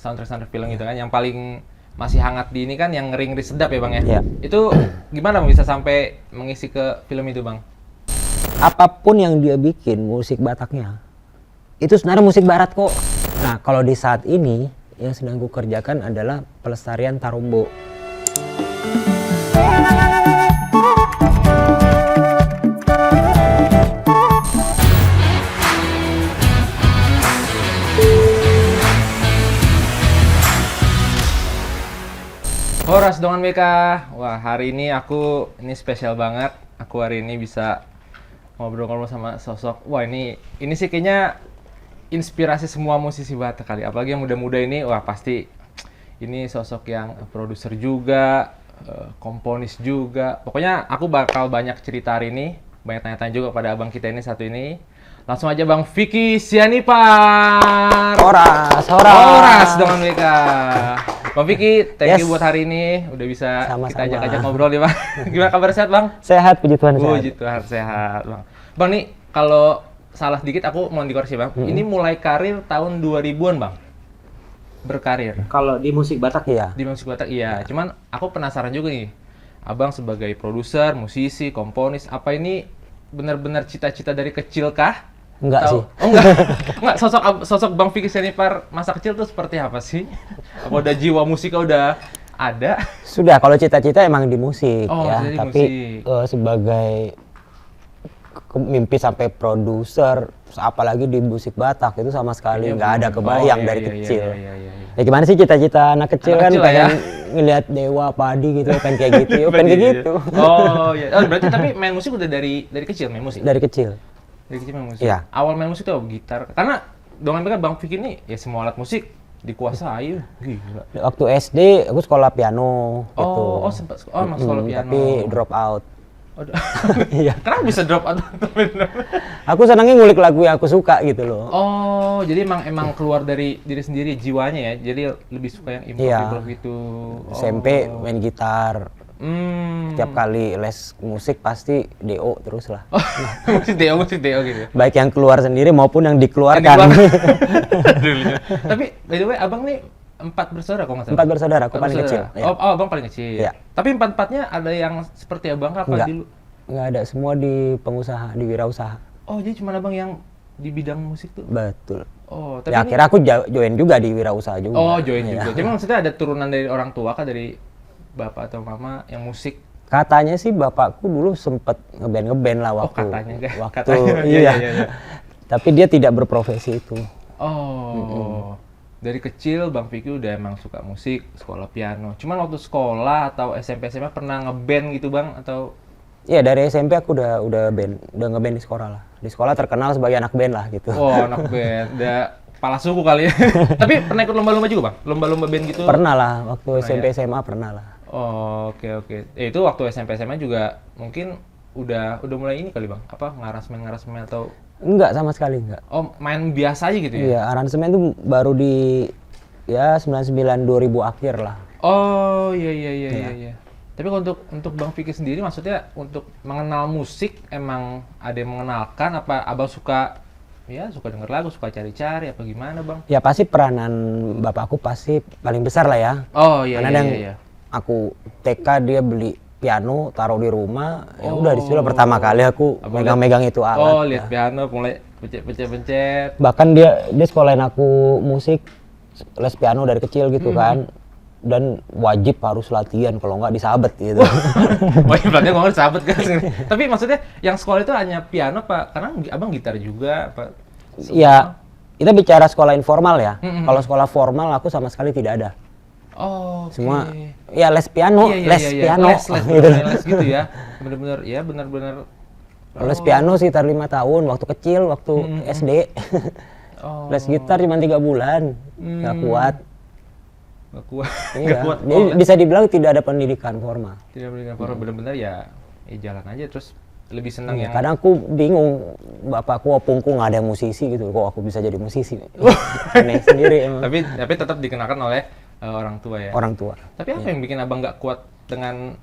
soundtrack film gitu kan, yang paling masih hangat di ini kan yang ngeri-ngeri sedap ya Bang ya? Iya. Itu gimana Bang bisa sampai mengisi ke film itu Bang? Apapun yang dia bikin musik Bataknya itu sebenarnya musik barat kok. Nah kalau di saat ini yang sedang gue kerjakan adalah pelestarian tarumbo. Horas Dongan BK. Wah, hari ini ini spesial banget. Aku hari ini bisa ngobrol-ngobrol sama sosok. Wah, ini sih kayaknya inspirasi semua musisi Batak kali. Apalagi yang muda-muda ini, wah pasti ini sosok yang produser juga, komponis juga. Pokoknya aku bakal banyak cerita hari ini, banyak tanya-tanya juga pada abang kita ini satu ini. Langsung aja Bang Vicky Sianipar. Horas Dongan BK. Bang Vicky, thank you buat hari ini. Udah bisa kita ajak-ajak ngobrol nih Bang. Gimana kabar, sehat Bang? Sehat, puji Tuhan sehat. Puji Tuhan sehat Bang. Bang nih, kalau salah dikit aku mau dikoreksi Bang. Ini mulai karir tahun 2000-an Bang? Berkarir? Kalau di musik Batak iya. Di musik Batak iya. Cuman aku penasaran juga nih. Abang sebagai produser, musisi, komponis, apa ini benar-benar cita-cita dari kecil kah? Enggak sih. Oh enggak. Enggak, sosok Bang Vicky Sianipar masa kecil tuh seperti apa sih? Apa udah jiwa musiknya udah ada? Sudah, kalau cita-cita emang di musik ya, jadi tapi musik. Sebagai mimpi sampai produser, apalagi di musik Batak itu sama sekali nggak ada kebayang dari kecil. Iya. Ya gimana sih cita-cita anak kecil Anak kan kecil pengen ngelihat Dewa Padi gitu, pengen kayak gitu, pengen kayak gitu. Oh iya. Oh, berarti tapi main musik udah dari kecil main musik? Dari kecil. Dari kecil main musik? Iya. Awal main musik tuh gitar. Karena Dongan BK Bang Vicky ini ya semua alat musik dikuasai. Gila. Waktu SD aku sekolah piano gitu. Oh sempat emang sekolah piano. Tapi drop out. Iya. Kenapa bisa drop out? Aku senangnya ngulik lagu yang aku suka gitu loh. Oh, jadi emang keluar dari diri sendiri jiwanya ya. Jadi lebih suka yang improv gitu. SMP main gitar. Tiap kali les musik pasti DO terus lah. Musik DO gitu. Baik yang keluar sendiri maupun yang dikeluarkan. Tapi by the way, abang nih 4 bersaudara kok nggak salah? 4 bersaudara, aku paling kecil. Ya. Oh, abang paling kecil. Ya. Tapi 4-4-nya ada yang seperti abang apa? Enggak ada, semua di pengusaha, di wirausaha. Oh, jadi cuma abang yang di bidang musik tuh? Betul. Oh, tapi ya akhirnya aku join juga di wirausaha juga. Oh, join juga. Jadi maksudnya ada turunan dari orang tua kah, dari bapak atau mama yang musik? Katanya sih bapakku dulu sempet ngeband lah waktu. Oh, katanya. Iya. Tapi dia tidak berprofesi itu. Oh. Dari kecil Bang Vicky udah emang suka musik, sekolah piano. Cuman waktu sekolah atau SMP SMA pernah ngeband gitu Bang atau? Iya, dari SMP aku udah ngeband di sekolah lah. Di sekolah terkenal sebagai anak band lah gitu. Oh, anak band. Udah kepala suku kali ya. Tapi pernah ikut lomba-lomba juga Bang? Lomba-lomba band gitu? Pernah lah, waktu SMP SMA pernah lah. Oh, oke. Itu waktu SMP SMA juga mungkin udah mulai ini kali Bang? Apa ngaransemen atau? Enggak, sama sekali enggak. Oh, main biasa aja gitu ya? Iya, aransemen tuh baru di 99 2000 akhir lah. Oh, iya. Tapi untuk Bang Vicky sendiri maksudnya untuk mengenal musik emang ada yang mengenalkan apa abang suka denger lagu, suka cari-cari apa gimana Bang? Ya pasti peranan bapakku pasti paling besar lah ya. Oh iya. Karena iya. Aku TK dia beli piano taruh di rumah, ya udah di situ pertama kali aku megang itu alat. Oh, lihat piano mulai pencet. Bahkan dia sekolahin aku musik, les piano dari kecil gitu kan. Dan wajib harus latihan, kalau nggak disabet gitu. Wajib latihan kalau nggak disabet kan. Tapi maksudnya yang sekolah itu hanya piano Pak? Karena abang gitar juga Pak? Iya, kita bicara sekolah informal ya. Kalau sekolah formal aku sama sekali tidak ada. Oh, okay. Semua ya les piano, les gitu ya. Benar-benar. Les piano sekitar 5 tahun waktu kecil, waktu SD. Les gitar cuma 3 bulan, nggak kuat. Iya. Jadi bisa dibilang tidak ada pendidikan formal. Tidak pendidikan formal, benar-benar ya jalan aja terus lebih senang ya. Kadang aku bingung, bapakku opungku nggak ada musisi gitu, kok aku bisa jadi musisi? Aneh sendiri emang. Tapi tetap dikenalkan oleh orang tua ya. Orang tua. Tapi apa yang bikin abang nggak kuat dengan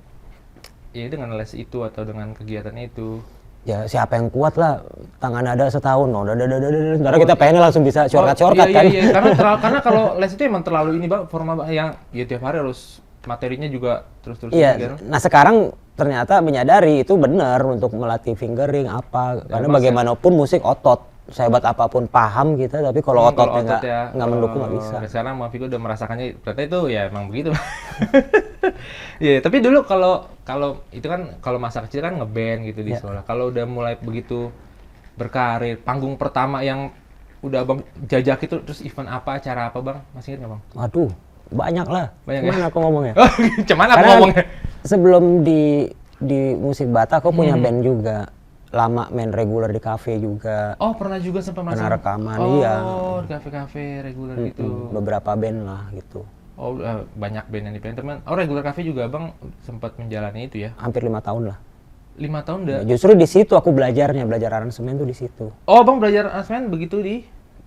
les itu atau dengan kegiatannya itu? Ya siapa yang kuat lah, tangan ada setahun, ntar kita pengennya langsung bisa shortcut kan. Iya, karena kalau les itu emang terlalu ini bang, formal yang ya tiap hari harus materinya juga terus-terus. Iya, nah sekarang ternyata menyadari itu benar untuk melatih fingering apa, karena bagaimanapun musik otot, sehebat apapun paham kita, tapi kalau ototnya nggak mendukung nggak bisa. Sekarang Bang Vigo udah merasakannya, ternyata itu ya emang begitu. Iya, tapi dulu kalau itu kan kalau masa kecil kan ngeband gitu di sekolah. Kalau udah mulai begitu berkarir, panggung pertama yang udah Bang jajak itu terus event apa, acara apa Bang? Masih ingat nggak Bang? Waduh, banyak lah. Cuman aku ngomongnya. Cuman aku ngomongnya. Sebelum di musik Batak aku punya band juga. Lama main reguler di kafe juga. Oh, pernah juga sampai pernah rekaman, iya. Oh, di kafe-kafe reguler gitu. Beberapa band lah gitu. Oh, banyak band yang di teman. Oh, regular cafe juga Abang sempat menjalani itu ya? Hampir 5 tahun lah. 5 tahun udah? Justru di situ aku belajar aransemen tuh di situ. Oh, Bang belajar aransemen begitu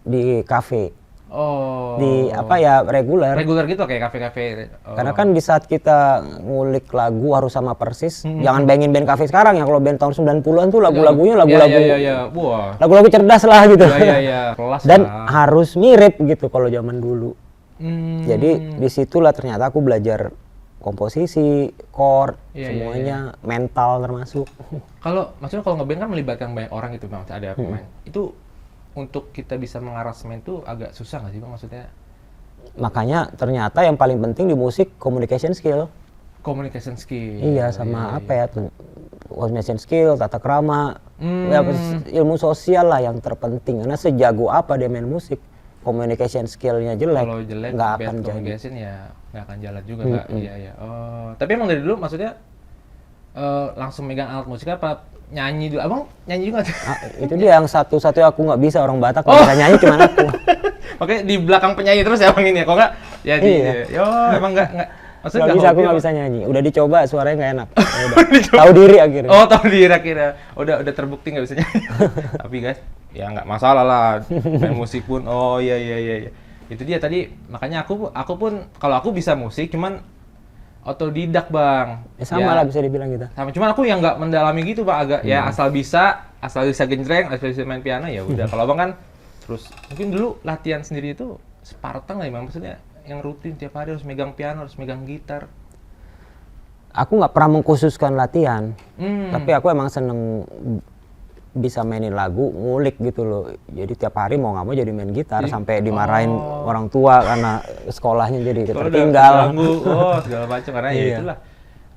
di kafe. Oh. Di apa ya, reguler. Reguler gitu kayak kafe-kafe. Oh. Karena kan di saat kita ngulik lagu harus sama persis. Jangan bayangin band kafe sekarang ya, kalau band tahun 90-an tuh lagu-lagunya lagu-lagu. Iya. Wah. Lagu-lagu cerdas lah gitu. Iya. Kelas Dan lah. harus mirip gitu kalau zaman dulu. Jadi disitulah ternyata aku belajar komposisi, chord, semuanya, mental termasuk. Maksudnya kalau ngeband kan melibatkan banyak orang gitu Bang, ada pemain. Itu untuk kita bisa mengaransemen itu agak susah nggak sih Bang maksudnya? Makanya ternyata yang paling penting di musik communication skill. Communication skill. Iya, sama apa ya tuh, communication skill, tata krama, ya, ilmu sosial lah yang terpenting. Karena sejago apa dia main musik, communication skillnya jelek, kalau jelek nggak bad akan communication ya nggak akan jalan juga Kak. Iya. Oh, tapi emang dari dulu maksudnya langsung megang alat musik apa? Nyanyi dulu, Abang nyanyi juga? Itu dia yang satu-satunya aku nggak bisa, orang Batak nggak bisa nyanyi cuma aku. Makanya di belakang penyanyi terus ya Bang ini ya, kok nggak? Ya emang nggak maksudnya nggak bisa, aku nggak bisa nyanyi. Udah dicoba suaranya nggak enak. Tahu diri akhirnya. Oh, tahu diri akhirnya. Udah terbukti nggak bisa nyanyi. Tapi guys, ya nggak masalah lah. Main musik pun. Oh iya. Itu dia tadi, makanya aku pun kalau aku bisa musik cuman otodidak Bang. Sama lah bisa dibilang gitu. Sama, cuman aku yang nggak mendalami gitu Pak, agak ya asal bisa genjreng, asal bisa main piano ya udah. Kalau Abang kan terus mungkin dulu latihan sendiri itu Spartan lah Bang, maksudnya yang rutin tiap hari harus megang piano, harus megang gitar. Aku nggak pernah mengkhususkan latihan, tapi aku emang seneng bisa mainin lagu, ngulik gitu loh. Jadi tiap hari mau nggak mau jadi main gitar, sampai dimarahin orang tua karena sekolahnya jadi tertinggal. Segala macam karena ya itulah.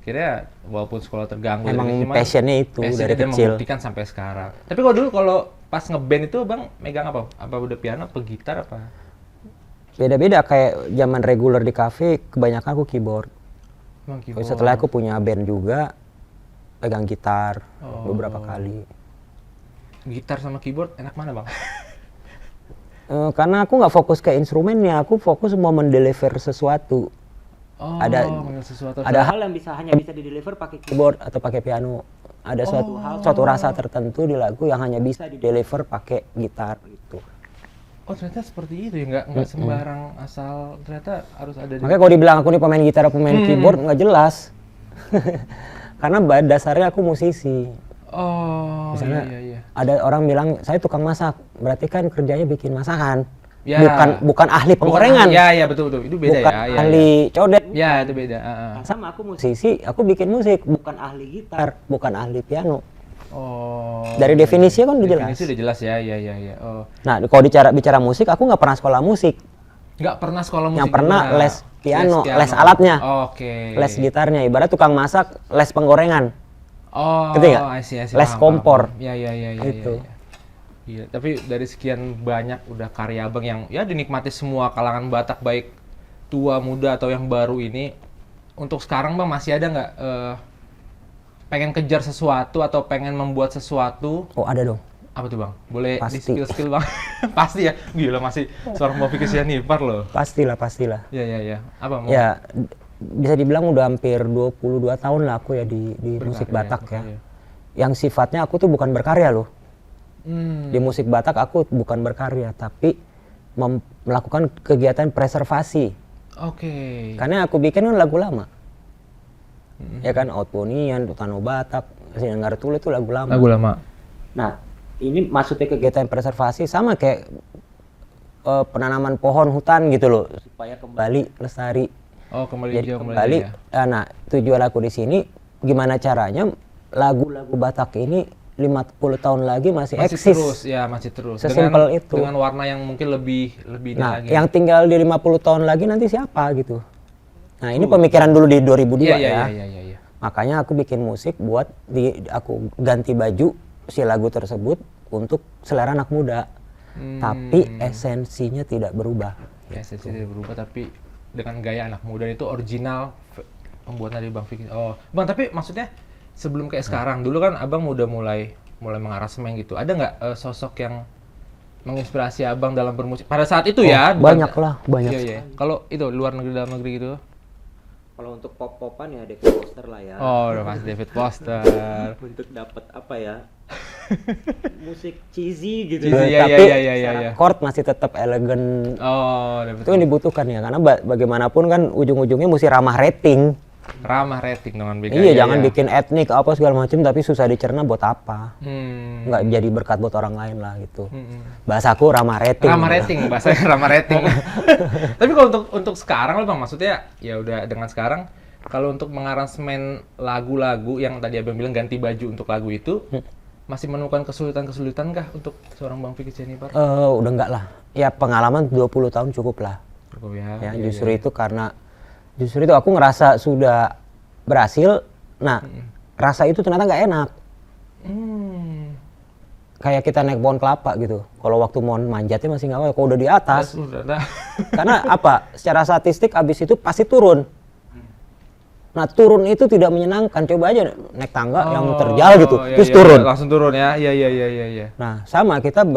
Akhirnya walaupun sekolah terganggu, emang passionnya itu dari kecil. Membuktikan sampai sekarang. Tapi kalau pas ngeband itu Bang megang apa? Apa udah piano, apa gitar apa? Beda-beda, kayak zaman reguler di kafe kebanyakan aku keyboard. Setelah aku punya band juga, pegang gitar beberapa kali. Gitar sama keyboard enak mana Bang? Karena aku nggak fokus ke instrumennya, aku fokus mau mendeliver sesuatu. Ada hal yang hanya bisa dideliver pakai keyboard atau pakai piano. Ada suatu rasa tertentu di lagu yang hanya bisa dideliver pakai gitar gitu. Oh ternyata seperti itu ya, nggak sembarang asal, ternyata harus ada. Makanya kalau dibilang aku nih pemain gitar atau pemain keyboard nggak jelas. Karena dasarnya aku musisi. Oh, misalnya iya. Ada orang bilang saya tukang masak, berarti kan kerjanya bikin masakan. Ya. Bukan ahli penggorengan. Iya, betul. Itu beda bukan ya. ahli codet. Ya, itu beda. Sama aku musisi, aku bikin musik, bukan ahli gitar, bukan ahli piano. Oh. Dari definisinya kan udah jelas. Definisi udah jelas ya. Oh. Nah, kalau bicara musik, aku nggak pernah sekolah musik. Nggak pernah sekolah musik. Yang pernah les piano, les alatnya. Oke. Les gitarnya, ibarat tukang masak, les penggorengan. Oh, ngerti nggak? Les kompor. Iya. Itu. Iya, tapi dari sekian banyak udah karya Abang yang ya dinikmati semua kalangan Batak, baik tua, muda atau yang baru ini. Untuk sekarang Bang masih ada nggak pengen kejar sesuatu atau pengen membuat sesuatu? Oh, ada dong. Apa tuh Bang? Boleh Pasti. di skill Bang? Pasti ya? Gila, masih seorang Bang Vigo Sianipar loh. Pastilah. Iya. Apa mau? Ya, bisa dibilang udah hampir 22 tahun lah aku ya di musik Batak ya. Yang sifatnya aku tuh bukan berkarya loh. Di musik Batak aku bukan berkarya, tapi melakukan kegiatan preservasi. Karena aku bikin kan lagu lama. Ya kan, Outponian, Tutano Batak, Sinanggar Tule itu lagu lama. Lagu lama. Nah, ini maksudnya kegiatan preservasi sama kayak penanaman pohon hutan gitu loh, supaya kembali lestari. Oh, kembali Jadi hijau, kembali. ya. Nah, tujuan aku di sini gimana caranya lagu-lagu Batak ini 50 tahun lagi masih Masih eksis. terus, ya masih terus. Sesimpel itu. Dengan warna yang mungkin lebih ini Nah, lagi. yang tinggal di 50 tahun lagi nanti siapa gitu. Nah, ini pemikiran dulu di 2002 ya. Iya. Makanya aku bikin musik buat aku ganti baju si lagu tersebut untuk selera anak muda. Tapi esensinya tidak berubah. Ya, esensinya tidak berubah, tapi dengan gaya anak muda itu original pembuatan dari Bang Fikri. Oh, Bang, tapi maksudnya sebelum kayak sekarang, dulu kan Abang udah mulai mengaransemen gitu. Ada nggak sosok yang menginspirasi Abang dalam bermusik pada saat itu ya? Banyak lah, banyak. Iya. Kalau itu luar negeri, dalam negeri gitu? Kalau untuk pop-popan ya David Foster lah ya. Oh, udah Mas David Foster. Untuk dapat apa ya? Musik cheesy gitu. Cheesy, iya, Tapi iya. secara chord masih tetap elegan. Oh, David Itu yang dibutuhkan ya, karena bagaimanapun kan ujung-ujungnya mesti ramah rating. ramah rating dengan BK. Iya, jangan bikin etnik apa segala macam tapi susah dicerna buat apa. Nggak jadi berkat buat orang lain lah gitu. Bahasaku ramah rating. Ramah rating, bahasanya ramah rating. Tapi kalau untuk sekarang loh Bang, maksudnya ya udah dengan sekarang kalau untuk mengaransemen lagu-lagu yang tadi Abang bilang ganti baju untuk lagu itu, masih menemukan kesulitan-kesulitan kah untuk seorang Bang Fikri Jennifer? Udah enggak lah. Ya pengalaman 20 tahun cukup lah. Cukup ya. Ya, justru itu aku ngerasa sudah berhasil. Nah, rasa itu ternyata nggak enak. Kayak kita naik pohon kelapa gitu. Kalau waktu mau manjatnya masih nggak apa-apa. Kalau udah di atas, karena apa? Secara statistik abis itu pasti turun. Nah, turun itu tidak menyenangkan. Coba aja naik tangga yang terjal gitu, terus turun. Langsung turun ya. Iya. Nah, sama kita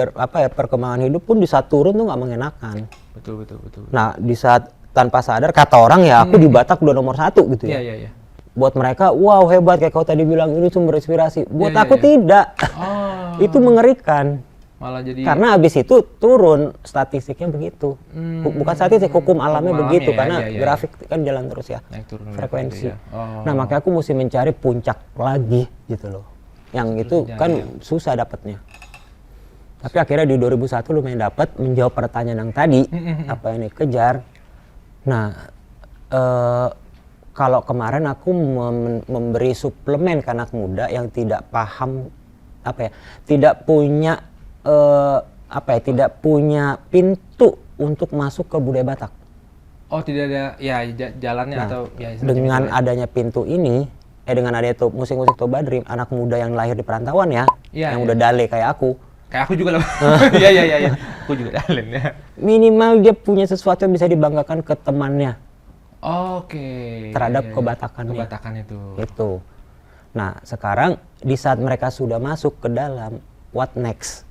perkembangan hidup pun di saat turun tuh nggak mengenakan. Betul. Nah, di saat tanpa sadar kata orang ya aku di Batak udah nomor 1 gitu ya. Iya. Buat mereka wow hebat kayak kau tadi bilang ini sumber inspirasi. Buat Iya, aku iya. tidak. Oh. Itu mengerikan. Malah jadi Karena habis itu turun statistiknya begitu. Bukan statistik, hukum alamnya Hukum begitu alamnya, karena iya. grafik kan jalan terus ya. naik turun Frekuensi. gitu ya. Oh. Nah, makanya aku mesti mencari puncak lagi gitu loh. Yang itu kan susah dapatnya. Tapi akhirnya di 2001 lumayan dapat menjawab pertanyaan yang tadi apa yang dikejar. Nah, kalau kemarin aku memberi suplemen ke anak muda yang tidak paham tidak punya tidak punya pintu untuk masuk ke budaya Batak. Oh, tidak ada ya jalannya atau ya Dengan adanya pintu ini, dengan adanya musik-musik Toba Dream, anak muda yang lahir di perantauan ya, yang udah dale kayak aku. Kayak aku juga loh. Iya. Aku juga dalen ya. Minimal dia punya sesuatu yang bisa dibanggakan ke temannya. Oke. Terhadap kebatakannya. Kebatakan itu. Itu. Nah, sekarang di saat mereka sudah masuk ke dalam, what next?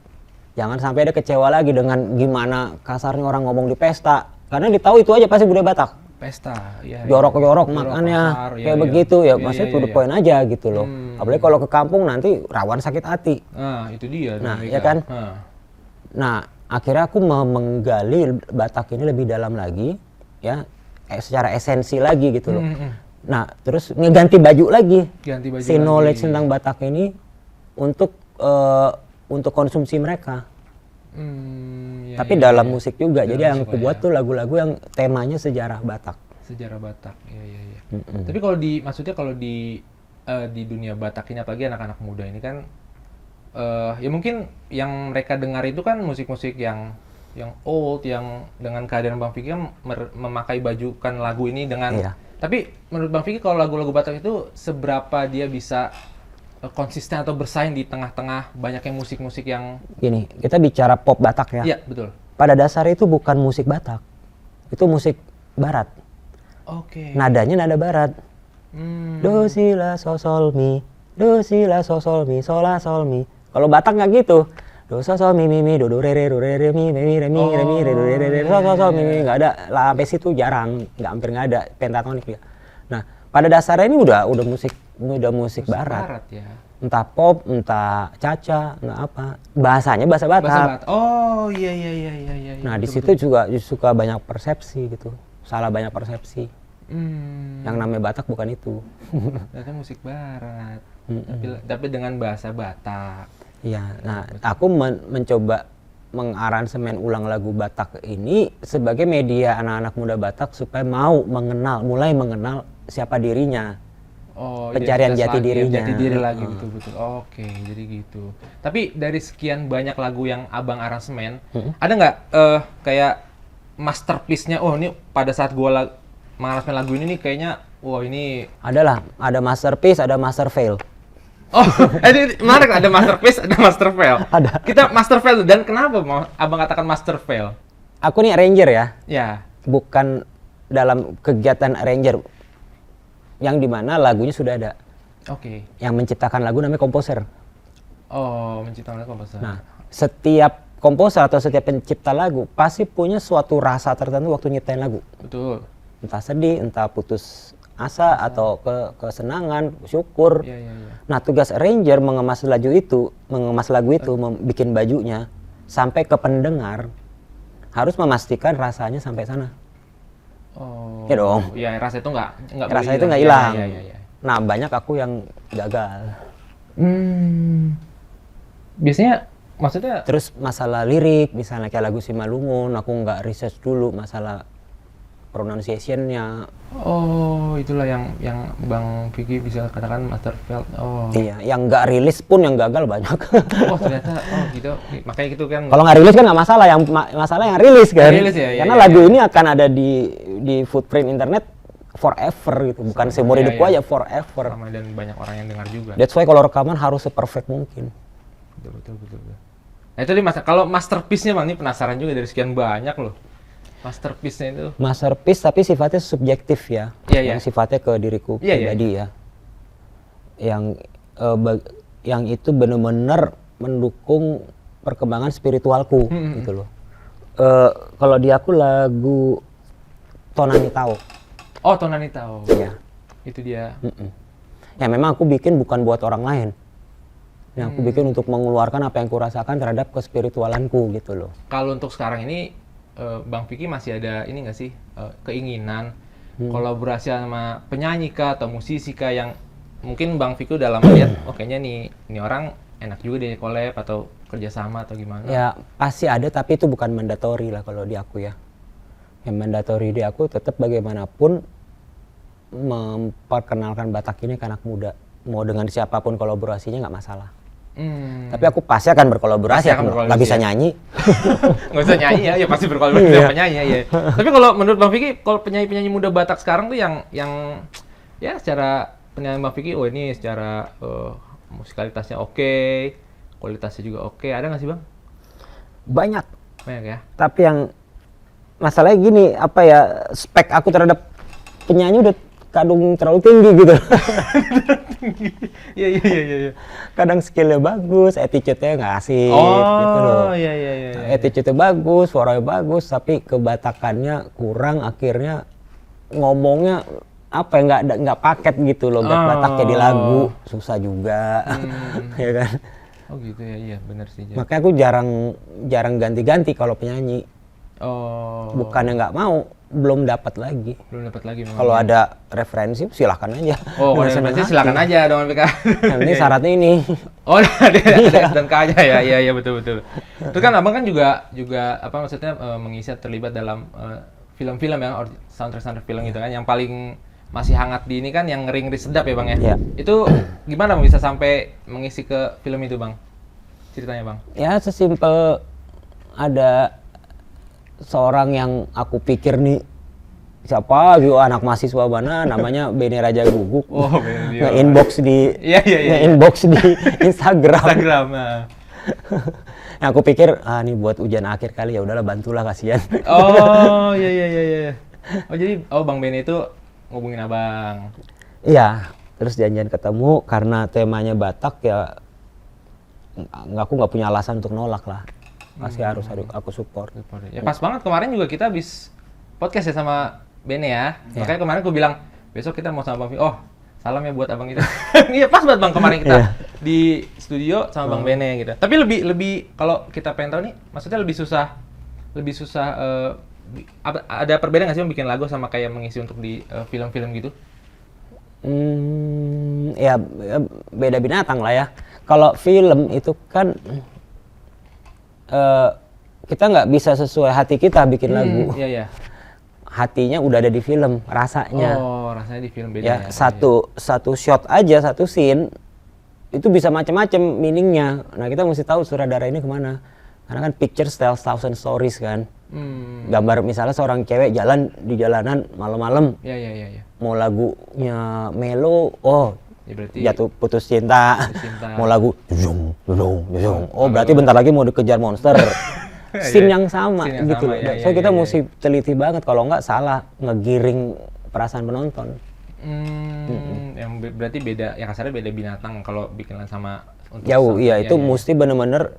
Jangan sampai ada kecewa lagi dengan gimana kasarnya orang ngomong di pesta. Karena ditahu itu aja pasti budaya Batak. Pesta, ya. Jorok-jorok makannya kasar, kayak begitu ya, maksudnya to the point aja gitu loh. Apalagi kalau ke kampung nanti rawan sakit hati. Nah, itu dia. Nah, ya kan? Nah, akhirnya aku menggali Batak ini lebih dalam lagi, ya, secara esensi lagi gitu loh. Nah, terus ngeganti baju lagi. Ganti baju si knowledge lagi. tentang Batak ini untuk konsumsi mereka. Tapi dalam musik juga. Jadi yang aku buat tuh lagu-lagu yang temanya sejarah Batak. Sejarah Batak, iya. Tapi kalau di dunia Batak ini, apalagi anak-anak muda ini kan, ya mungkin yang mereka dengar itu kan musik-musik yang old, yang dengan keadaan Bang Fikri memakai bajukan lagu ini dengan. Iya. Tapi menurut Bang Fikri kalau lagu-lagu Batak itu seberapa dia bisa konsisten atau bersaing di tengah-tengah banyaknya musik-musik yang. Gini, kita bicara pop Batak ya. Iya, betul. Pada dasarnya itu bukan musik Batak, itu musik Barat. Oke. Nadanya nada Barat. Do si la so sol mi, do si la so sol mi, sol la sol mi. Kalau Batak nggak gitu. Do so sol mi mi do do re mi re mi re do re so sol mi nggak ada. Lah sampai situ jarang, hampir nggak ada pentatonik ya. Nah, pada dasarnya ini udah musik Barat. Ya. Entah pop, entah caca, entah apa. Bahasanya bahasa Batak. Oh, iya. Nah, di situ juga suka banyak persepsi gitu. Salah banyak persepsi. Yang namanya Batak bukan itu. Ternyata musik Barat. tapi dengan bahasa Batak. Iya, nah aku mencoba mengaransemen ulang lagu Batak ini sebagai media anak-anak muda Batak supaya mau mulai mengenal siapa dirinya. Oh, Pencarian identitas jati lagi, dirinya. jati diri lagi, betul-betul. Oke, jadi gitu. Tapi dari sekian banyak lagu yang abang aransemen, ada nggak kayak masterpiece-nya? Oh, ini pada saat gua mengaransemen lagu ini nih kayaknya, wah ini. Ada masterpiece, ada master fail. Oh, ini menarik, ada masterpiece, ada master fail. Ada. Kita master fail, dan kenapa abang katakan master fail? Aku nih arranger ya, Ya. bukan dalam kegiatan arranger yang dimana lagunya sudah ada. Oke. Yang menciptakan lagu namanya komposer. Oh, menciptakan komposer. Nah, setiap komposer atau setiap pencipta lagu pasti punya suatu rasa tertentu waktu nyiptain lagu. Betul. Entah sedih, entah putus asa atau kesenangan, syukur. Iya, iya, iya. Nah, tugas arranger mengemas lagu itu, bikin bajunya sampai ke pendengar harus memastikan rasanya sampai sana. Oh. Ya dong. Iya, rasa itu nggak Rasa boleh itu nggak Iya, hilang. iya, iya, iya. Nah, banyak aku yang gagal. Biasanya maksudnya Terus masalah lirik, misalnya kayak lagu Simalungun, aku nggak research dulu masalah pronunciation-nya. oh, itulah yang Bang Vicky bisa katakan masterfelt. Oh. Iya, yang nggak rilis pun yang gagal banyak. Oh, ternyata gitu. Makanya gitu kan. Kalau nggak rilis kan nggak masalah, yang masalah yang rilis kan. Rilis ya, iya, karena iya, lagu iya. ini akan ada di footprint internet forever gitu, bukan seumur Iya, hidupku iya. aja, forever. Ramai dan banyak orang yang dengar juga. That's why kalau rekaman harus seperfect mungkin. Betul. Nah, itu dia kalau masterpiece-nya Bang, ini penasaran juga dari sekian banyak loh. Masterpiece-nya itu. Masterpiece tapi sifatnya subjektif ya. Iya, iya. Yang sifatnya ke diriku Iya, iya. pribadi ya. Yang itu benar-benar mendukung perkembangan spiritualku gitu loh. Kalau di aku lagu Tonani Tao. Oh, Tonanita. Oh. Iya. Itu dia. Ya memang aku bikin bukan buat orang lain. Yang aku bikin untuk mengeluarkan apa yang kurasakan terhadap kespiritualanku gitu loh. Kalau untuk sekarang ini Bang Vicky masih ada ini nggak sih keinginan kolaborasi sama penyanyi kah atau musisi kah yang mungkin Bang Vicky udah lama lihat, oh kayaknya ini orang enak juga deh collab atau kerjasama atau gimana? Ya pasti ada, tapi itu bukan mandatory lah kalau di aku ya. Yang mandatory di aku tetap bagaimanapun memperkenalkan Batak ini ke anak muda. Mau dengan siapapun kolaborasinya nggak masalah. Tapi aku pasti akan berkolaborasi, Pasti akan aku berkolaborasi, nggak bisa ya. nyanyi. Nggak usah nyanyi ya pasti berkolaborasi Iya. sama penyanyi ya. Tapi kalau menurut Bang Vicky, kalau penyanyi-penyanyi muda Batak sekarang tuh yang ya secara penyanyi Bang Vicky, oh ini secara musikalitasnya oke, kualitasnya juga oke. Ada nggak sih Bang? Banyak. Banyak ya. Tapi yang masalahnya gini, apa ya, spek aku terhadap penyanyi udah kadung terlalu tinggi gitu. Iya. Kadang skillnya bagus, attitude-nya nggak asik Oh, gitu loh. iya. Attitude-nya bagus, suaranya bagus, tapi kebatakannya kurang, akhirnya ngomongnya apa ya, nggak paket gitu loh, nggak Bataknya di lagu, susah juga. Ya kan. Oh gitu ya, iya benar sih. Makanya aku jarang ganti-ganti kalau penyanyi. Oh. Bukannya nggak mau, belum dapat lagi. Belum dapat lagi memang. Kalau ada referensi silahkan aja. Oh, kalau Dengan senang referensi hati. silakan aja dong MPK. Yang penting syaratnya ini. Oh, ada dan K-nya ya. Iya betul. Itu kan Abang kan juga apa maksudnya mengisi terlibat dalam film-film ya, soundtrack film gitu kan, yang paling masih hangat di ini kan yang Ngeri Sedap ya Bang ya. Iya. Itu gimana Bang bisa sampai mengisi ke film itu Bang? Ceritanya Bang. Ya sesimpel ada seorang yang aku pikir nih siapa gitu, anak mahasiswa mana namanya Bene Raja Guguk. Oh, Bene dia. Nge-inbox di Iya. nge-inbox di Instagram. Instagram. Nah. Yang aku pikir ini buat ujian akhir kali, ya udahlah bantulah, kasihan. Oh, iya. Oh, jadi Bang Bene itu ngubungin Abang. Iya, terus janjian ketemu karena temanya Batak ya, aku nggak punya alasan untuk nolak lah. Masih harus aku support. Ya pas banget kemarin juga kita habis podcast ya sama Bene ya. Iya. Makanya kemarin aku bilang besok kita mau sama Bang Vicky. Oh, salam ya buat abang itu. Iya pas banget Bang kemarin kita Iya. di studio sama Bang Bene gitu. Tapi lebih kalau kita pengen tahu nih, maksudnya lebih susah ada perbedaan nggak sih Bang bikin lagu sama kayak mengisi untuk di film-film gitu? ya beda binatang lah ya. Kalau film itu kan kita nggak bisa sesuai hati kita bikin lagu. Iya, iya. Hatinya udah ada di film, rasanya. Oh, rasanya di film beda Ya, ya. satu shot aja, satu scene itu bisa macam-macam meaningnya. Nah, kita mesti tahu sutradara ini kemana. Karena kan picture tells thousand stories kan. Gambar misalnya seorang cewek jalan di jalanan malam-malam, Iya, iya, iya, iya. mau lagunya melo, oh Ya berarti jatuh putus cinta. putus cinta. Mau lagu jung, jung, jung. Oh berarti bentar lagi mau dikejar monster. Scene yang sama Scene yang gitu sama, loh. iya, So iya, kita iya, mesti teliti banget, kalau nggak salah ngegiring perasaan penonton. Yang berarti beda, yang kasarnya beda binatang kalau bikinan sama untuk Jauh, iya iya, itu iya. mesti bener-bener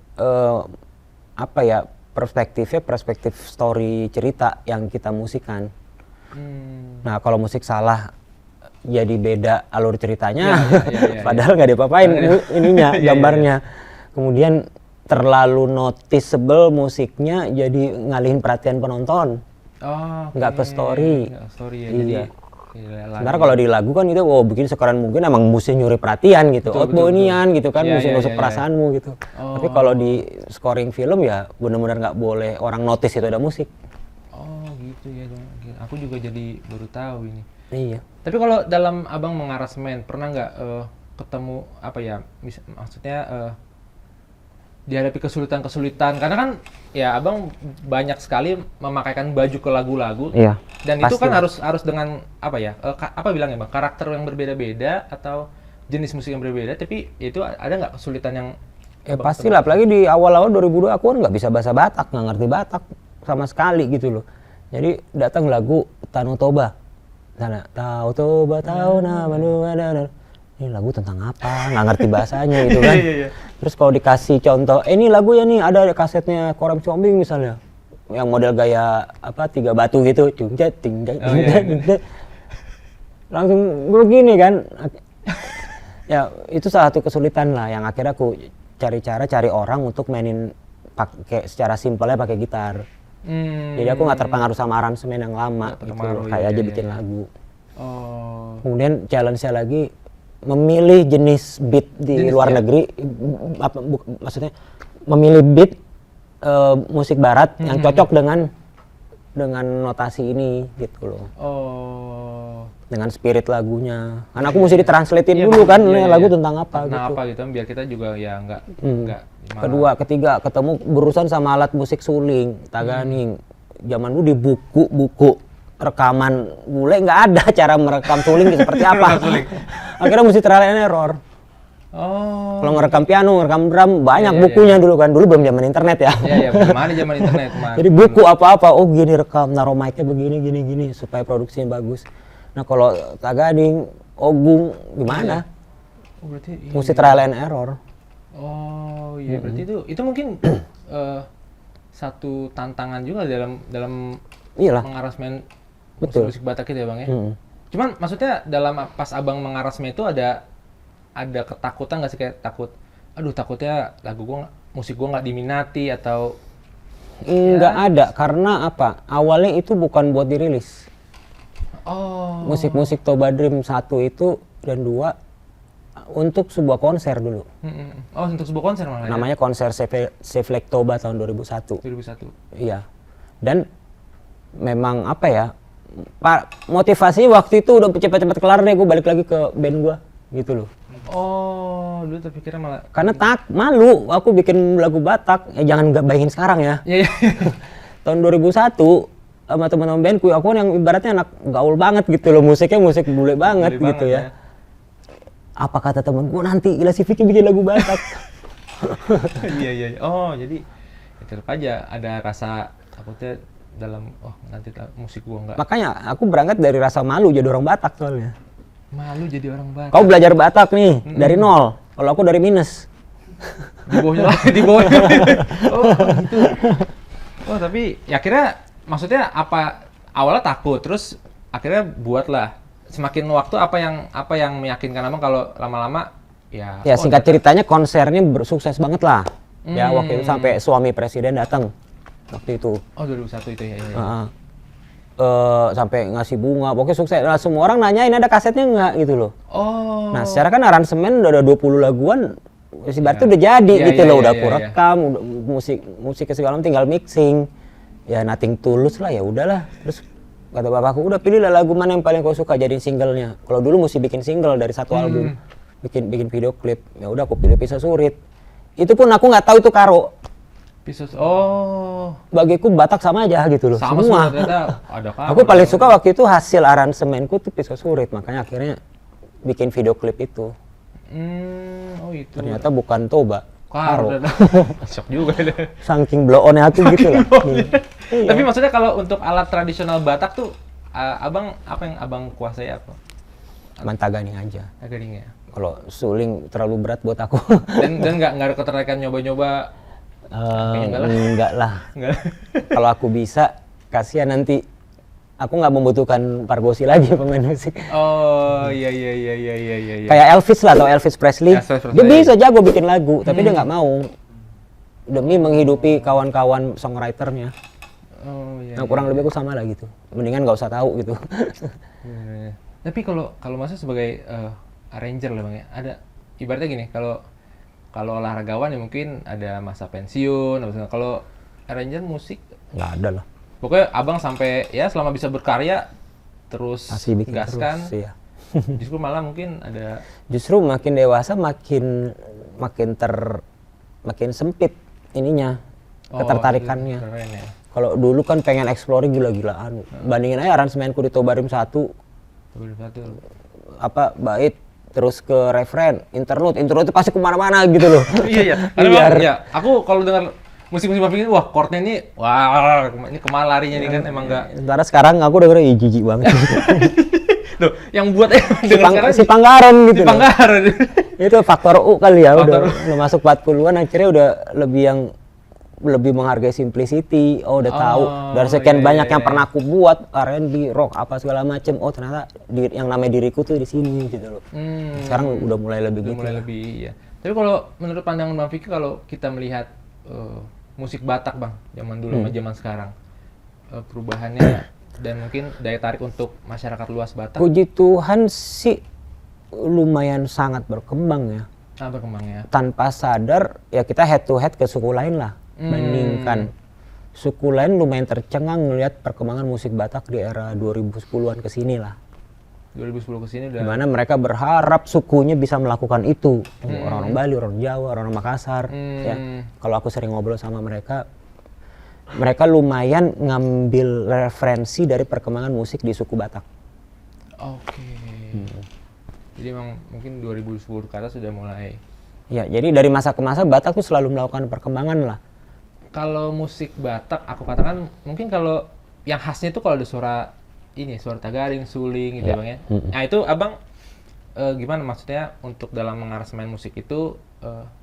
apa ya, perspektif story cerita yang kita musikan. Nah kalau musik salah jadi beda alur ceritanya, iya. padahal nggak diapa-apain ininya, Iya, iya, gambarnya. Kemudian terlalu noticeable musiknya jadi ngalihin perhatian penonton, Oh, nggak ke story. Nggak ke story ya. Iya. Jadi Sementara kalau di lagu kan itu bikin sekeren mungkin emang mesti nyuri perhatian gitu, Betul, outboundian gitu kan, Iya, mesti iya, nusuk iya, perasaanmu gitu. Tapi kalau di scoring film ya benar-benar nggak boleh orang notice itu ada musik. Oh gitu ya. Aku juga jadi baru tahu ini. Iya. Tapi kalau dalam abang mengarasmen pernah nggak ketemu apa ya? Maksudnya dihadapi kesulitan-kesulitan karena kan ya abang banyak sekali memakaikan baju ke lagu-lagu. Iya. Dan itu pasti kan lah. harus dengan apa ya? Apa bilangnya bang? Karakter yang berbeda-beda atau jenis musik yang berbeda. Tapi itu ada nggak kesulitan yang Ya pastilah, apalagi di awal-awal 2002 aku kan nggak bisa bahasa Batak, nggak ngerti Batak sama sekali gitu loh. Jadi datang lagu Tano Toba, sana Tau Toba Tau Nama Nuada, ini lagu tentang apa? Nggak ngerti bahasanya gitu kan. Terus kalau dikasih contoh, ini lagu ya nih ada kasetnya Koram Combing misalnya, yang model gaya apa 3 batu gitu, cungcat tinggal, langsung begini kan. Ya itu salah satu kesulitan lah yang akhirnya aku cari orang untuk mainin pakai secara simpelnya pakai gitar. Jadi aku nggak terpengaruh sama aransemen yang lama gitu loh, kayak aja bikin lagu. Oh. Kemudian challenge-nya lagi memilih jenis beat di luar negeri, maksudnya memilih beat musik barat yang cocok dengan notasi ini gitu loh. Oh. Dengan spirit lagunya. Karena aku mesti ditranslatein dulu kan, lagu tentang apa Nah gitu. apa gitu biar kita juga ya nggak malah- Kedua, ketiga ketemu berurusan sama alat musik suling, taganing. Zaman dulu di buku rekaman bule nggak ada cara merekam suling seperti apa. Akhirnya mesti trial and error. Oh. Kalau ngerekam piano, ngerekam drum banyak Iya, bukunya dulu kan. Dulu belum zaman internet ya. Iya gimana zaman internet man. Jadi buku apa-apa, oh gini rekam, naruh mic-nya begini supaya produksinya bagus. Nah kalau tagading, ogung gimana? Oh, berarti Mesti trial and error. Oh iya berarti itu mungkin satu tantangan juga dalam Iyalah. mengarasmen Betul. musik Batak itu ya bang ya. Cuman maksudnya dalam pas abang mengarasmen itu ada ketakutan nggak sih, kayak takutnya musik gua nggak diminati atau Nggak ada, karena apa? Awalnya itu bukan buat dirilis. oh Musik-musik Toba Dream 1 itu dan 2 untuk sebuah konser dulu. oh untuk sebuah konser malah Namanya konser Save Lake Toba tahun 2001. 2001. Iya. Dan memang apa ya? Motivasinya waktu itu udah cepet-cepet kelar deh, gue balik lagi ke band gue gitu loh. Oh dulu terpikirnya malah Karena malu aku bikin lagu Batak, ya jangan bayangin sekarang ya. iya. Tahun 2001 sama teman-teman bandku, aku kan yang ibaratnya anak gaul banget gitu loh, musiknya musik bule banget Bule gitu banget, ya. Apa kata temen gue, nanti Ila si Vicky bikin lagu Batak. Iya. Oh, jadi ya tetap aja ada rasa takutnya dalam nanti musik gua nggak Makanya aku berangkat dari rasa malu jadi orang Batak soalnya. malu jadi orang Batak. Kau belajar Batak nih dari nol, kalau aku dari minus. Di bawahnya lagi, di bawahnya. Oh, gitu. Oh, tapi ya akhirnya maksudnya apa awalnya takut, terus akhirnya buatlah. Semakin waktu apa yang meyakinkan abang kalau lama-lama ya Ya singkat ceritanya konsernya sukses banget lah. Ya waktu itu sampai suami presiden datang waktu itu. Oh 2001 itu ya. Heeh. sampai ngasih bunga, pokoknya sukses. Nah, semua orang nanyain ada kasetnya nggak gitu loh. Oh. Nah, secara kan aransemen udah ada 20 laguan, si berarti udah jadi gitu loh, udah aku rekam, udah musik segala macam tinggal mixing. Ya nothing tulus lah, ya udahlah. Terus kata bapakku, udah pilihlah lagu mana yang paling kau suka jadiin singlenya. Kalau dulu mesti bikin single dari satu album, bikin video klip. Ya udah aku pilih Pisau Surit. Itu pun aku nggak tahu itu karo. Bagiku Batak sama aja gitu loh. Sama semua. Ada karo. Aku paling suka waktu itu hasil aransemenku tuh Pisau Surit, makanya akhirnya bikin video klip itu. Oh itu. Ternyata bukan Toba. Karo. Shock juga deh. Saking blow on-nya aku gitu lah. Iya. Tapi maksudnya kalau untuk alat tradisional Batak tuh, abang apa yang abang kuasai apa? Mantaganing aja. Aganing ya. Kalau suling terlalu berat buat aku. Dan nggak ada ketertarikan nyoba-nyoba. Enggak lah. Kalau aku bisa, kasihan nanti aku nggak membutuhkan Pargosi lagi pemain musik. Oh iya. Kayak Elvis lah, atau Elvis Presley. Dia bisa jago bikin lagu, tapi dia nggak mau demi menghidupi kawan-kawan songwriternya. Oh iya. Nah, kurang lebih aku sama lah gitu. Mendingan nggak usah tahu gitu. Iya. Tapi kalau Mas sebagai arranger lah bang ya, ada ibaratnya gini, kalau olahragawan ya mungkin ada masa pensiun, kalau arranger musik Nggak ada lah. pokoknya abang sampai ya selama bisa berkarya terus Masih bikin gaskan. terus, iya. Justru malah mungkin ada. Justru makin dewasa makin sempit ininya, ketertarikannya. Keren ya. Kalau dulu kan pengen explore gila-gilaan. Bandingin aja aransemenku di Tobarim 1. Apa bait terus ke referen, interlude itu pasti kemana-mana gitu loh. Iya. Karena ya, aku kalau dengar musik-musik Bang Fikri, wah chordnya ini, wah ini kemana larinya nih kan, emang enggak. Sementara sekarang aku udah jijik banget. Loh, yang buat si Panggaron gitu. Si Panggaron. Itu faktor U kali ya, udah masuk 40-an akhirnya udah lebih menghargai simplicity. Oh, udah tahu dari sekian banyak yang pernah aku buat, R&B, rock, apa segala macem. Oh, ternyata yang namanya diriku tuh di sini gitu loh. Sekarang udah mulai lebih gitu. Mulai lebih, iya. Tapi kalau menurut pandangan Bang Fikri, kalau kita melihat musik Batak Bang, zaman dulu sama zaman sekarang, perubahannya dan mungkin daya tarik untuk masyarakat luas Batak. Puji Tuhan sih lumayan sangat berkembang ya. Berkembang ya. Tanpa sadar ya kita head to head ke suku lain lah. Bandingkan suku lain lumayan tercengang melihat perkembangan musik Batak di era 2010-an ke sini lah. 2010 ke sini udah. Dimana mereka berharap sukunya bisa melakukan itu. Orang-orang Bali, orang Jawa, orang Makassar. Ya. Kalau aku sering ngobrol sama mereka lumayan ngambil referensi dari perkembangan musik di suku Batak. Oke. Jadi emang mungkin 2010 ke atas sudah mulai. Ya, jadi dari masa ke masa Batak tuh selalu melakukan perkembangan lah. Kalau musik Batak, aku katakan mungkin kalau yang khasnya itu kalau ada suara tagaring, suling gitu ya Bang ya. Nah itu Abang gimana maksudnya untuk dalam mengaransemen musik itu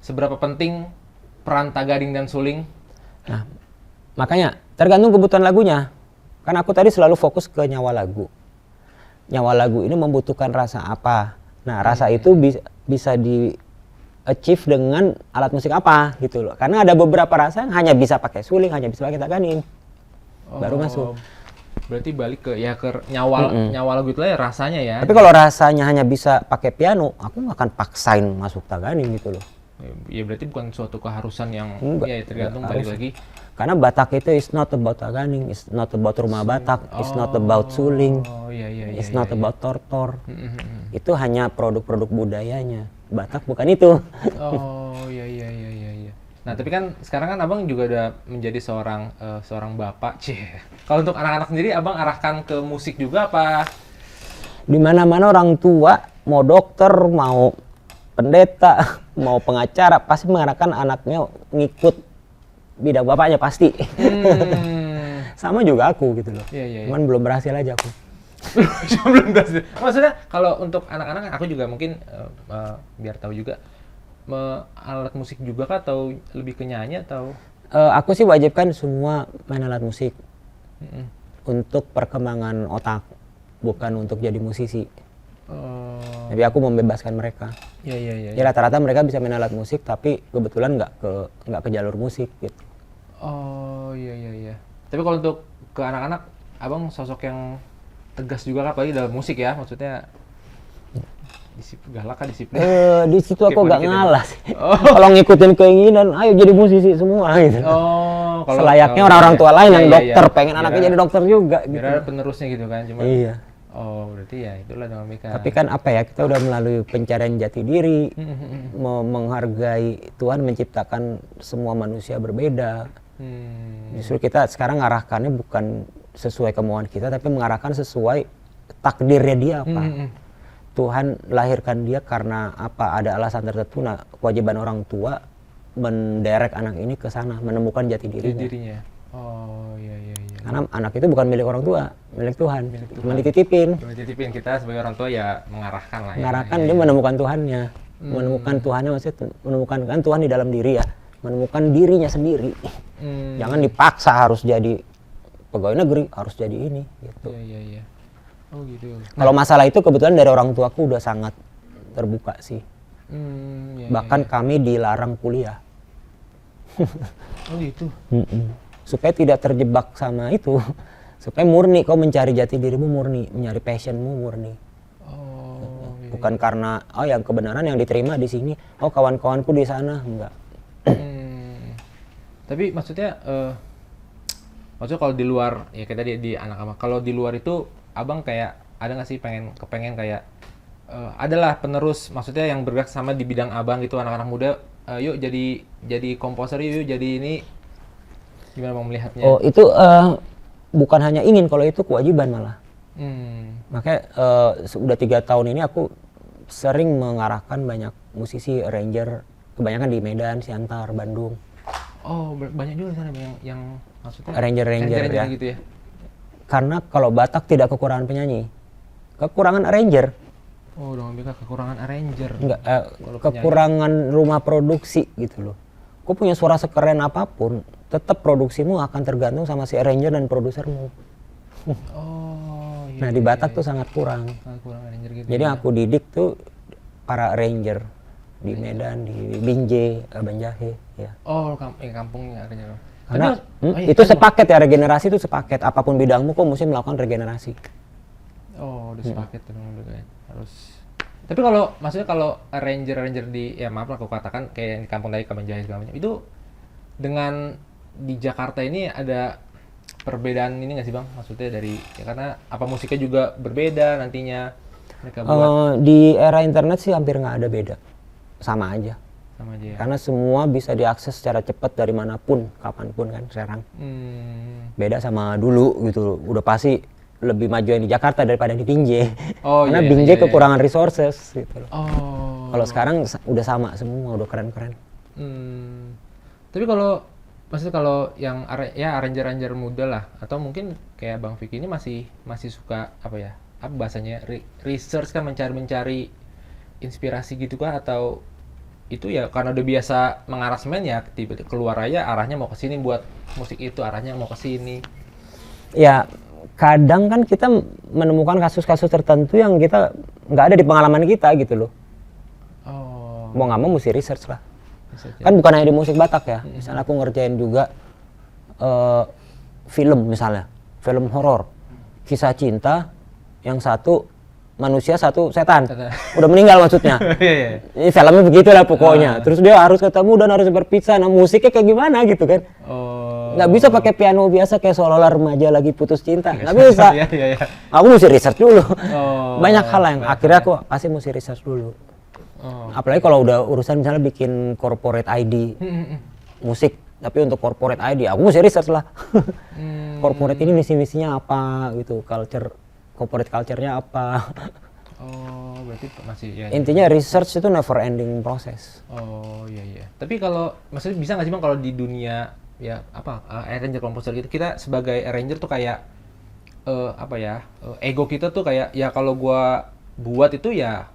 seberapa penting peran tagaring dan suling? Nah, makanya tergantung kebutuhan lagunya. Kan aku tadi selalu fokus ke nyawa lagu. Nyawa lagu ini membutuhkan rasa apa. Nah, rasa itu bisa di achieve dengan alat musik apa gitu loh. Karena ada beberapa rasa yang hanya bisa pakai suling, hanya bisa pakai tagaring. Baru masuk. Berarti balik ke nyawa lagu itu lah ya rasanya ya. Tapi kalau rasanya hanya bisa pakai piano, aku nggak akan paksain masuk tagaring gitu loh. Ya berarti bukan suatu keharusan yang ya tergantung balik lagi. Karena Batak itu is not about tagaring, is not about rumah Batak, is not about suling, is not about tortor. Itu hanya produk-produk budayanya. Batak bukan itu. Oh iya. Nah tapi kan sekarang kan Abang juga udah menjadi seorang bapak. Kalau untuk anak-anak sendiri Abang arahkan ke musik juga apa? Di mana-mana orang tua, mau dokter, mau pendeta, mau pengacara, pasti mengarahkan anaknya ngikut bidang bapaknya pasti. Sama juga aku gitu loh. Iya. Cuman belum berhasil aja aku. Belum berhasil. Maksudnya kalau untuk anak-anak aku juga mungkin biar tahu juga alat musik juga kah atau lebih ke nyanyi atau? Aku sih wajibkan semua main alat musik untuk perkembangan otak, bukan untuk jadi musisi. Tapi aku membebaskan mereka. Iya. Ya rata-rata mereka bisa main alat musik, tapi kebetulan nggak ke jalur musik gitu. Oh iya. Tapi kalau untuk ke anak-anak abang sosok yang tegas juga kan, apalagi dalam musik ya, maksudnya galak kan disiplin. Di situ aku Kayak gak dikit ya, ngalah Bang? sih. Kalau ngikutin keinginan, ayo jadi musisi semua gitu. Selayaknya orang-orang tua lain yang dokter, pengen anaknya jadi dokter juga gitu. Biar ada penerusnya gitu kan, cuma. Iya. Oh, berarti ya itulah dinamika. Tapi kan apa ya, kita udah melalui pencarian jati diri, menghargai Tuhan menciptakan semua manusia berbeda. Justru kita sekarang ngarahkannya bukan sesuai kemauan kita, tapi mengarahkan sesuai takdirnya dia apa. Tuhan lahirkan dia karena apa? Ada alasan tertentu. Nah, kewajiban orang tua menderek anak ini ke sana, menemukan jati dirinya. Oh, iya. Karena anak itu bukan milik orang tua, milik Tuhan. Cuma dititipin. Kita sebagai orang tua ya mengarahkan lah. Mengarahkan dia menemukan Tuhannya. Menemukan Tuhannya maksudnya menemukan kan Tuhan di dalam diri ya. Menemukan dirinya sendiri. Jangan dipaksa harus jadi pegawai negeri, harus jadi ini gitu. Iya. Oh gitu. Kalau masalah itu kebetulan dari orang tuaku udah sangat terbuka sih. Bahkan kami dilarang kuliah. Oh gitu. Supaya tidak terjebak sama itu. Supaya murni kau mencari jati dirimu murni, mencari passionmu murni. Bukan karena yang kebenaran yang diterima di sini, kawan-kawanku di sana, enggak. Tapi maksudnya kalau di luar ya kayak tadi di anak abang, kalau di luar itu abang kayak ada nggak sih kepengen kayak adalah penerus, maksudnya yang bergerak sama di bidang abang gitu, anak-anak muda, yuk jadi komposer, yuk jadi ini, gimana bang melihatnya? Oh itu bukan hanya ingin, kalau itu kewajiban malah. Makanya sudah 3 tahun ini aku sering mengarahkan banyak musisi arranger, kebanyakan di Medan, Siantar, Bandung. Oh banyak juga sana yang maksudnya arranger ya. Gitu ya. Karena kalau Batak tidak kekurangan penyanyi, kekurangan arranger. Oh, dong mereka kekurangan arranger. Enggak, kekurangan rumah produksi gitu loh. Kau punya suara sekeren apapun, tetap produksimu akan tergantung sama si arranger dan produsermu. Oh, iya. Nah di Batak tuh sangat kurang. Kurang arranger gitu. Jadi aku didik tuh para arranger di Medan, di Binjai, Banjahe, ya. Oh, kampungnya arranger. Karena itu sepaket ya, regenerasi itu sepaket. Apapun bidangmu kok mesti melakukan regenerasi. Oh, udah sepaket tuh harus. Tapi kalau maksudnya kalau arranger di ya maaf lah aku katakan kayak di kampung tadi Kabanjahe segala macam, itu dengan di Jakarta ini ada perbedaan ini nggak sih bang? Maksudnya dari ya karena apa musiknya juga berbeda nantinya mereka buat. Di era internet sih hampir nggak ada beda, sama aja ya. Karena semua bisa diakses secara cepat dari manapun, kapanpun kan sekarang. Beda sama dulu gitu, udah pasti lebih maju yang di Jakarta daripada di Binjai. Karena Binjai kekurangan resources gitu. Kalau sekarang udah sama semua, udah keren-keren. Tapi kalau maksudnya kalau yang arranger muda lah, atau mungkin kayak Bang Vicky ini masih suka apa ya? Apa bahasanya? Research kan, mencari inspirasi gitu kah, atau itu ya karena udah biasa mengarasmen ya tiba-tiba keluar aja arahnya mau ke sini, buat musik itu arahnya mau ke sini. Ya kadang kan kita menemukan kasus-kasus tertentu yang kita nggak ada di pengalaman kita gitu loh. Mau nggak mau mesti research lah. Kan bukan hanya di musik Batak ya. Misalnya aku ngerjain juga film, misalnya film horor, kisah cinta, yang satu manusia satu setan. Udah meninggal maksudnya. Ini filmnya begitulah pokoknya. Terus dia harus ketemu dan harus berpisah. Nah musiknya kayak gimana gitu kan? Nggak bisa pakai piano biasa kayak seolah-olah remaja lagi putus cinta. Nggak bisa. Aku mesti research dulu. Banyak hal yang akhirnya aku pasti mesti research dulu. Apalagi kalau udah urusan misalnya bikin corporate ID musik, tapi untuk corporate ID aku mesti research lah. Corporate ini misi-misinya apa gitu, corporate culture-nya apa. Berarti masih ya. Intinya research itu never ending proses. Iya. Tapi kalau maksudnya bisa nggak sih bang kalau di dunia ya arranger komposer gitu, kita sebagai arranger tuh kayak ego kita tuh kayak ya kalau gua buat itu ya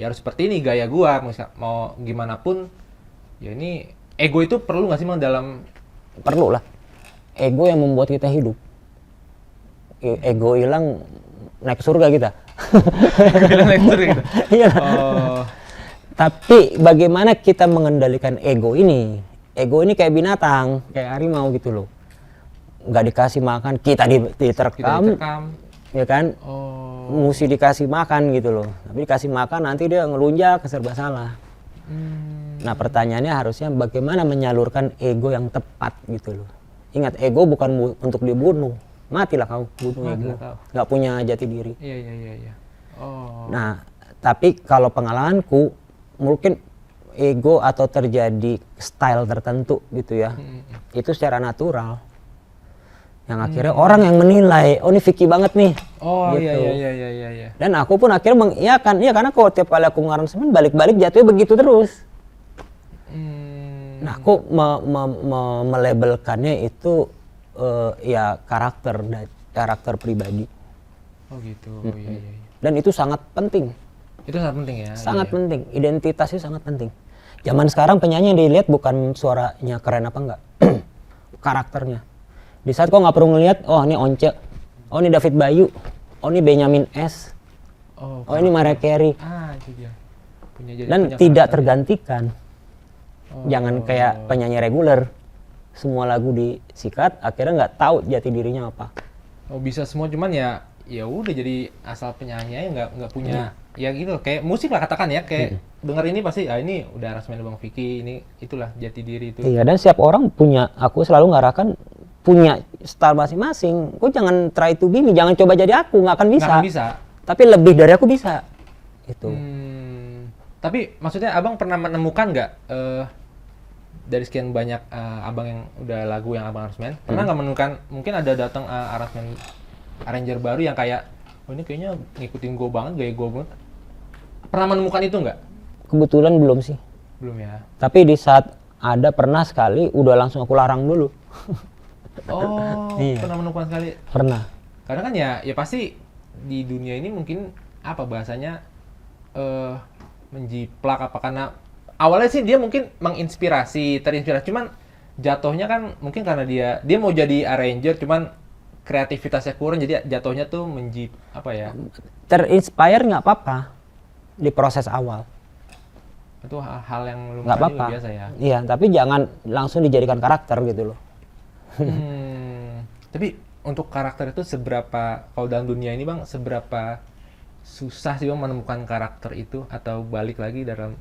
harus seperti ini gaya gua, mau gimana pun ya ini ego itu perlu nggak sih bang dalam? Perlu lah. Ego yang membuat kita hidup. Ego hilang naik surga kita. Iya. Tapi bagaimana kita mengendalikan ego ini? Ego ini kayak binatang, kayak harimau gitu loh. nggak dikasih makan, kita diterkam, ya kan? Mesti dikasih makan gitu loh. Tapi dikasih makan nanti dia ngelunjak, serba salah. Nah pertanyaannya harusnya bagaimana menyalurkan ego yang tepat gitu loh. Ingat, ego bukan untuk dibunuh. Matilah kau bunuh ego. Nggak punya jati diri. Iya. Nah, tapi kalau pengalamanku mungkin ego atau terjadi style tertentu gitu ya, itu secara natural. Yang akhirnya orang yang menilai, oh ini Vicky banget nih. Oh gitu. Iya. Dan aku pun akhirnya mengiyakan, iya karena kalau tiap kali aku ngaransemen balik-balik jatuhnya begitu terus. Nah aku melabelkannya itu ya karakter pribadi. Oh gitu, iya. Dan itu sangat penting. Itu sangat penting ya? Sangat penting, identitasnya sangat penting. Zaman sekarang penyanyi yang dilihat bukan suaranya keren apa enggak, karakternya. Di saat kau nggak perlu ngelihat, oh ini Once, oh ini David Bayu, oh ini Benyamin S, oh ini Mariah Carey. Itu dia. Dan tidak tergantikan. Jangan kayak penyanyi reguler, semua lagu disikat, akhirnya nggak tahu jati dirinya apa. Oh bisa semua, cuman ya udah jadi asal penyanyi nggak punya. Ya gitu, kayak musik lah katakan ya, kayak denger ini pasti, ini udah aransemen Bang Vicky, ini itulah jati diri itu. Iya, dan setiap orang punya, aku selalu ngarahkan punya style masing-masing. Kau jangan try to be me, jangan coba jadi aku, nggak akan bisa. Nggak akan bisa. Tapi lebih dari aku bisa. Itu. Tapi maksudnya abang pernah menemukan nggak dari sekian banyak abang yang udah lagu yang abang aransemen, pernah nggak menemukan mungkin ada datang aransemen arranger baru yang kayak, oh ini kayaknya ngikutin gue banget, gaya gue banget. Pernah menemukan itu nggak? Kebetulan belum sih. Belum ya. Tapi di saat ada pernah sekali, udah langsung aku larang dulu. Oh, iya. Pernah menemukan sekali? Pernah. Karena kan ya pasti di dunia ini mungkin apa bahasanya menjiplak apa, karena awalnya sih dia mungkin terinspirasi, cuman jatuhnya kan mungkin karena dia mau jadi arranger, cuman kreativitasnya kurang, jadi jatuhnya tuh terinspire nggak apa-apa di proses awal. Itu hal yang nggak apa-apa, biasa ya. Iya, tapi jangan langsung dijadikan karakter gitu loh. Tapi untuk karakter itu seberapa, kalau dalam dunia ini Bang, seberapa susah sih Bang menemukan karakter itu, atau balik lagi dalam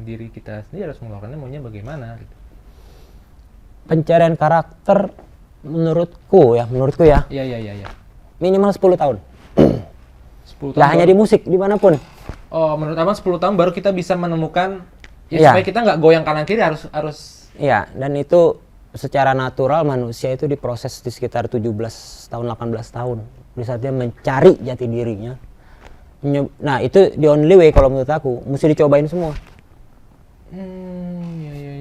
diri kita sendiri harus mengeluarkannya maunya bagaimana gitu. Pencarian karakter menurutku ya. Iya. Minimal 10 tahun. 10 tahun. Nggak hanya di musik, dimanapun. Oh, menurut Abang 10 tahun baru kita bisa menemukan supaya kita nggak goyang kanan kiri, harus. Iya, dan itu secara natural manusia itu diproses di sekitar 17 tahun, 18 tahun. Di saat dia mencari jati dirinya. Nah, itu the only way kalau menurut aku, mesti dicobain semua.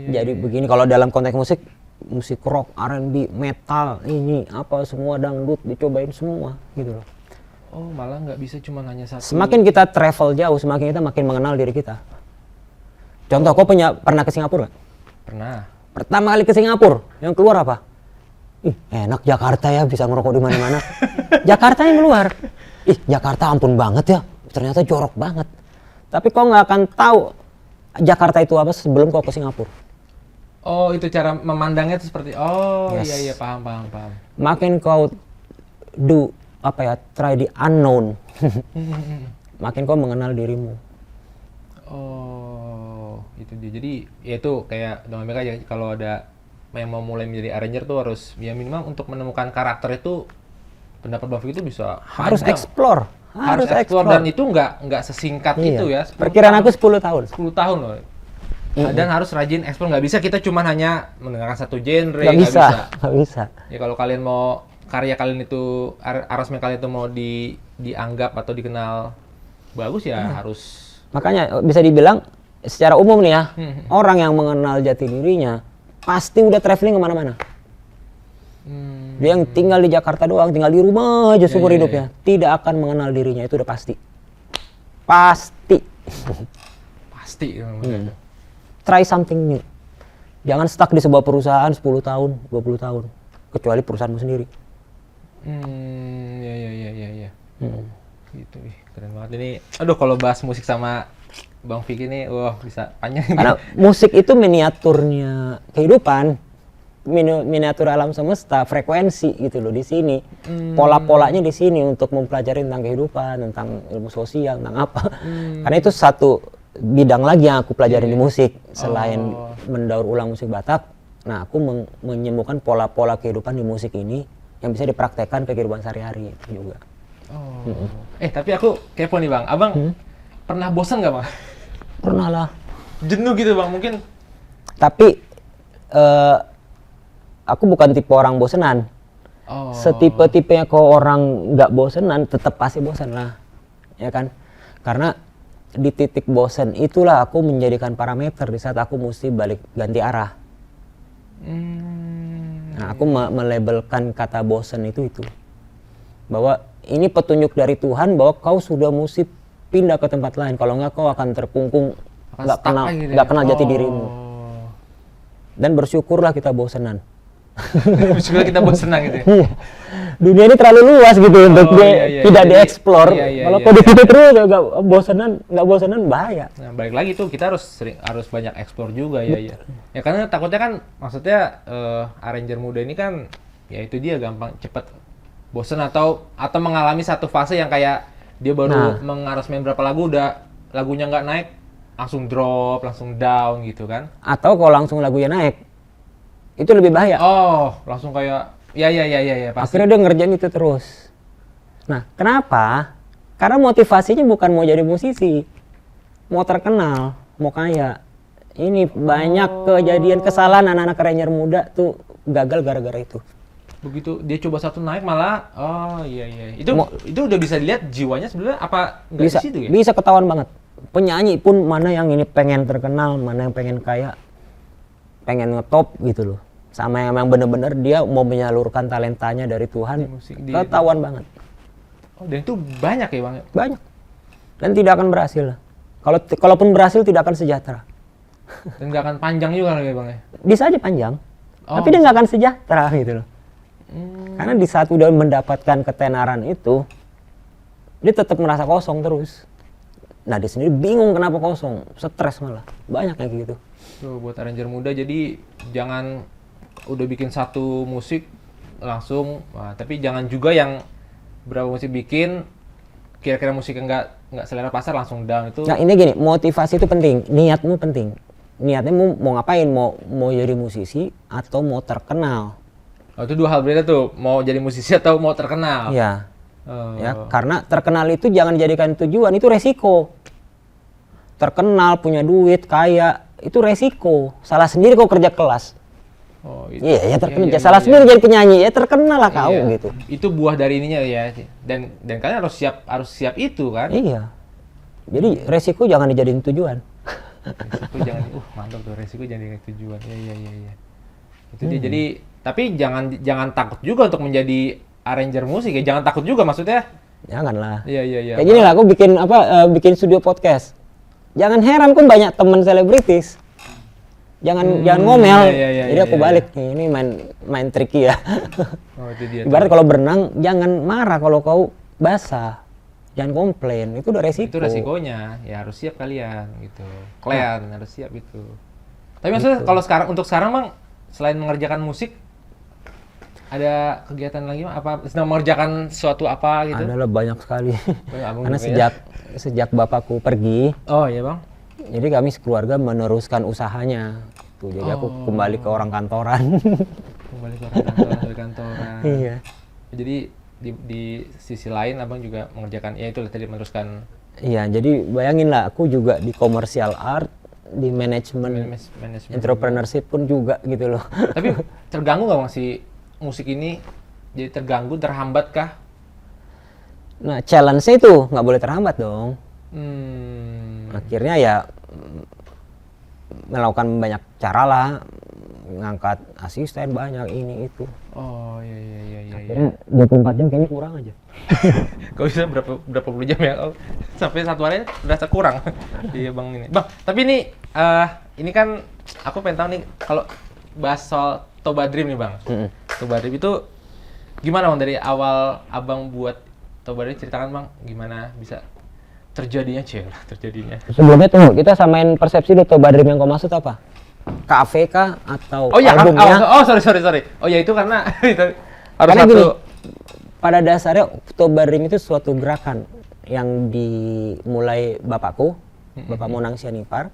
Jadi begini, kalau dalam konteks musik rock, R&B, metal, ini apa semua, dangdut, dicobain semua gitu loh. Oh, malah nggak bisa cuma hanya satu. Semakin kita travel jauh, semakin kita makin mengenal diri kita. Contoh, kau pernah ke Singapura nggak? Pernah. Pertama kali ke Singapura, yang keluar apa? Ih, enak Jakarta ya, bisa ngerokok di mana-mana. Jakarta yang keluar. Ih, Jakarta ampun banget ya, ternyata jorok banget. Tapi kau nggak akan tahu Jakarta itu apa sebelum kau ke Singapura. Oh, itu cara memandangnya itu seperti, Yes. Iya, paham. Makin kau try the unknown, makin kau mengenal dirimu. Oh, itu dia. Jadi, ya itu kayak dengan mereka ya, kalau ada yang mau mulai menjadi arranger tuh harus, ya minimal untuk menemukan karakter itu, pendapat Bang Vicky itu bisa Harus panjang. explore. Harus explore, dan itu nggak sesingkat itu ya. Perkiraan aku 10 tahun. 10 tahun loh. Dan harus rajin explore, nggak bisa kita cuma hanya mendengarkan satu genre, Nggak bisa. Ya kalau kalian mau karya kalian itu, aransemen kalian itu mau dianggap atau dikenal bagus ya harus. Makanya bisa dibilang secara umum nih ya, orang yang mengenal jati dirinya pasti udah traveling kemana-mana. Dia yang tinggal di Jakarta doang, tinggal di rumah aja seumur hidupnya, tidak akan mengenal dirinya, itu udah pasti. Pasti. Try something new. Jangan stuck di sebuah perusahaan 10 tahun, 20 tahun. Kecuali perusahaanmu sendiri. Iya. Gitu, keren banget ini. Aduh, kalau bahas musik sama Bang Vicky ini, wah bisa panjang. Karena musik itu miniaturnya kehidupan. miniatur alam semesta, frekuensi gitu loh di sini. Pola-polanya di sini untuk mempelajari tentang kehidupan, tentang ilmu sosial, tentang apa. Karena itu satu bidang lagi yang aku pelajari di musik selain mendaur ulang musik Batak. Nah, aku menyembuhkan pola-pola kehidupan di musik ini yang bisa dipraktekkan ke kehidupan sehari-hari itu juga. Tapi aku kepo nih Bang. Abang pernah bosan nggak Bang? Pernah lah. Jenuh gitu Bang mungkin? Tapi aku bukan tipe orang bosenan. Setipe-tipenya kalau orang nggak bosenan, tetap pasti bosan lah, ya kan? Karena di titik bosen itulah aku menjadikan parameter di saat aku mesti balik ganti arah. Nah, aku melabelkan kata bosen itu bahwa ini petunjuk dari Tuhan bahwa kau sudah mesti pindah ke tempat lain. Kalau nggak kau akan terkungkung, nggak kenal jati dirimu. Dan bersyukurlah kita bosenan. Bersyukurlah kita bosenan gitu ya? Iya. Dunia ini terlalu luas gitu untuk tidak dieksplor. Kalau kau di situ terus nggak bosenan bahaya. Nah, balik lagi tuh kita harus banyak eksplor juga ya. Ya karena takutnya kan maksudnya arranger muda ini kan ya itu dia gampang cepet bosen atau mengalami satu fase yang kayak dia baru mengaransemen berapa lagu udah lagunya nggak naik langsung drop, langsung down gitu kan. Atau kalau langsung lagunya naik itu lebih bahaya. Langsung kayak ya pasti. Akhirnya dia ngerjain itu terus. Nah, kenapa? Karena motivasinya bukan mau jadi musisi, mau terkenal, mau kaya. Ini banyak kejadian kesalahan anak-anak arranger muda tuh gagal gara-gara itu. Begitu dia coba satu naik malah itu udah bisa dilihat jiwanya sebenarnya apa nggak bisa, di situ ya? Bisa ketahuan banget. Penyanyi pun mana yang ini pengen terkenal, mana yang pengen kaya, pengen ngetop gitu loh. Sama yang bener-bener dia mau menyalurkan talentanya dari Tuhan, ketahuan banget. Dan itu banyak ya Bang? Banyak. Dan tidak akan berhasil. Kalaupun berhasil tidak akan sejahtera. Dan nggak akan panjang juga ya Bang ya? Bisa aja panjang, tapi dia nggak akan sejahtera gitu loh. Karena di saat udah mendapatkan ketenaran itu, dia tetap merasa kosong terus. Nah, dia sendiri bingung kenapa kosong, stres malah. Banyak kayak gitu. Tuh buat arranger muda, jadi jangan udah bikin satu musik langsung, tapi jangan juga yang berapa musik bikin, kira-kira musiknya nggak selera pasar langsung down itu. Nah, ini gini, motivasi itu penting, niatmu penting. Niatnya mau ngapain, mau jadi musisi atau mau terkenal. Itu dua hal berbeda tuh, mau jadi musisi atau mau terkenal. Iya. Ya, karena terkenal itu jangan dijadikan tujuan, itu resiko. Terkenal, punya duit, kaya, itu resiko. Salah sendiri kau kerja kelas. Iya, terkenal. Salah sendiri jadi penyanyi, ya terkenal lah kau gitu. Itu buah dari ininya ya. Dan kalian harus siap itu kan? Iya. Jadi resiko jangan dijadiin tujuan. Resiko jangan, mantap tuh, resiko jangan dijadiin tujuan. Iya. Itu dia. Jadi tapi jangan takut juga untuk menjadi arranger musik ya. Jangan takut juga maksudnya. Janganlah. Iya. Kayak gini lah, aku bikin studio podcast. Jangan heran kok banyak teman selebritis. Jangan ngomel. Jadi aku balik nih, ini main tricky ya. Itu dia. Ibarat kalau berenang jangan marah kalau kau basah. Jangan komplain, itu udah resiko. Itu resikonya, ya harus siap kalian gitu. Kalian harus siap itu. Tapi maksudnya kalau untuk sekarang Bang, selain mengerjakan musik, ada kegiatan lagi apa? Sedang mengerjakan sesuatu apa gitu? Adalah banyak sekali. Karena sejak bapakku pergi. Oh iya Bang. Jadi kami sekeluarga meneruskan usahanya. Jadi aku kembali ke orang kantoran. Kembali ke orang kantoran. Iya. Jadi di sisi lain Abang juga mengerjakan ya itu tadi meneruskan. Iya, jadi bayangin lah aku juga di commercial art, di manajemen entrepreneurship pun juga gitu loh. Tapi terganggu nggak Bang si musik ini? Jadi terganggu, terhambat kah? Nah, challenge-nya itu nggak boleh terhambat dong. Akhirnya ya melakukan banyak cara lah, ngangkat asisten banyak ini itu. Oh iya. Akhirnya 24 jam kayaknya kurang aja. Kau bisa berapa puluh jam ya? Sampai satu hari berasa kurang. Iya Bang ini. Bang, tapi ini kan aku pengen tahu nih kalau bahas soal Toba Dream nih Bang. Toba Dream itu gimana Bang dari awal Abang buat Toba Dream, ceritakan Bang gimana bisa terjadinya. Sebelumnya tunggu, kita samain persepsi dulu Toba Dream yang kau maksud apa? kafe kah atau Oh ya, albumnya? sorry. Oh ya itu karena itu harus Karena satu. gini, pada dasarnya Toba Dream itu suatu gerakan yang dimulai bapakku, Bapak Monang Sianipar,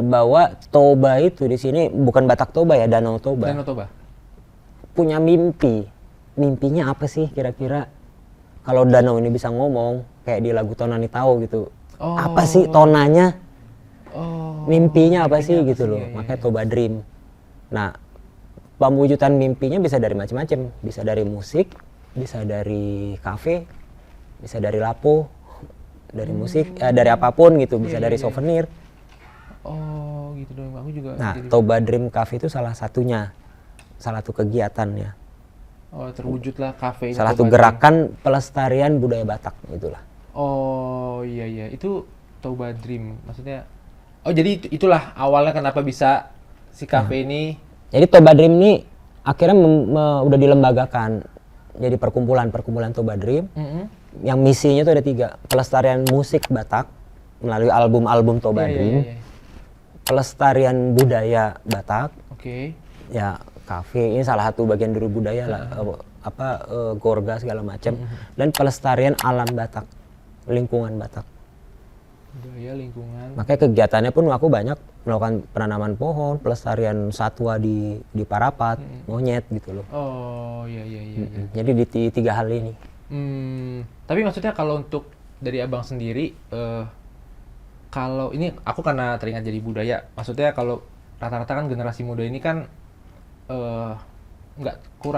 bahwa Toba itu di sini bukan Batak Toba ya, Danau Toba. Danau Toba. Punya mimpi. Mimpinya apa sih kira-kira? Kalau danau ini bisa ngomong, kayak di lagu Tonani Tau gitu. Oh. Apa sih tonanya? Oh. Mimpinya apa sih gitu loh. Iya, Makanya Toba Dream. Nah, pemwujudan mimpinya bisa dari macam-macam. Bisa dari musik, bisa dari kafe, bisa dari lapo, dari musik, dari apapun gitu. Bisa dari souvenir. Oh, gitu dong. Aku juga. Nah, Toba Dream Cafe itu salah satunya. Salah satu kegiatannya. Oh, terwujudlah kafe. Salah satu gerakan pelestarian budaya Batak itulah. Oh, iya. Itu Toba Dream. Maksudnya oh, jadi itulah awalnya kenapa bisa si kafe ini. Jadi Toba Dream ini akhirnya udah dilembagakan jadi perkumpulan Toba Dream. Yang misinya itu ada 3. Pelestarian musik Batak melalui album-album Toba Dream. Iya. Pelestarian budaya Batak. Oke. Ya, kafe ini salah satu bagian dari budaya lah. Gorga segala macam. Dan pelestarian alam Batak, lingkungan Batak. Budaya lingkungan. Makanya kegiatannya pun aku banyak melakukan penanaman pohon, pelestarian satwa di Parapat, monyet gitu loh. Oh, iya. Jadi di 3 hal ini. Tapi maksudnya kalau untuk dari abang sendiri, kalau ini aku karena teringat jadi budaya, maksudnya kalau rata-rata kan generasi muda ini kan nggak aku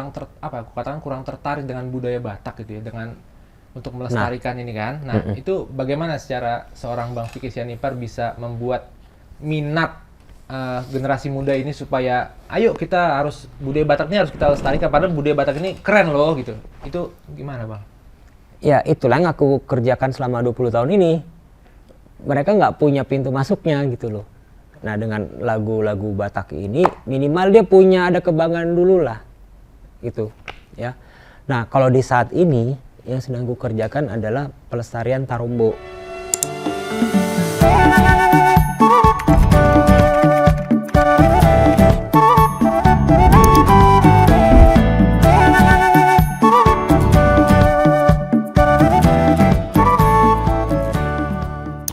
katakan kurang tertarik dengan budaya Batak gitu ya, dengan untuk melestarikan ini kan. Nah, itu bagaimana secara seorang Bang Fikri Sianipar bisa membuat minat generasi muda ini supaya ayo kita harus budaya Batak ini harus kita lestarikan, padahal budaya Batak ini keren loh gitu. Itu gimana, Bang? Ya, itulah yang aku kerjakan selama 20 tahun ini. Mereka nggak punya pintu masuknya gitu loh. Nah, dengan lagu-lagu Batak ini minimal dia punya ada kebanggaan dulu lah. Gitu, ya. Nah, kalau di saat ini yang sedang aku kerjakan adalah pelestarian Tarombo.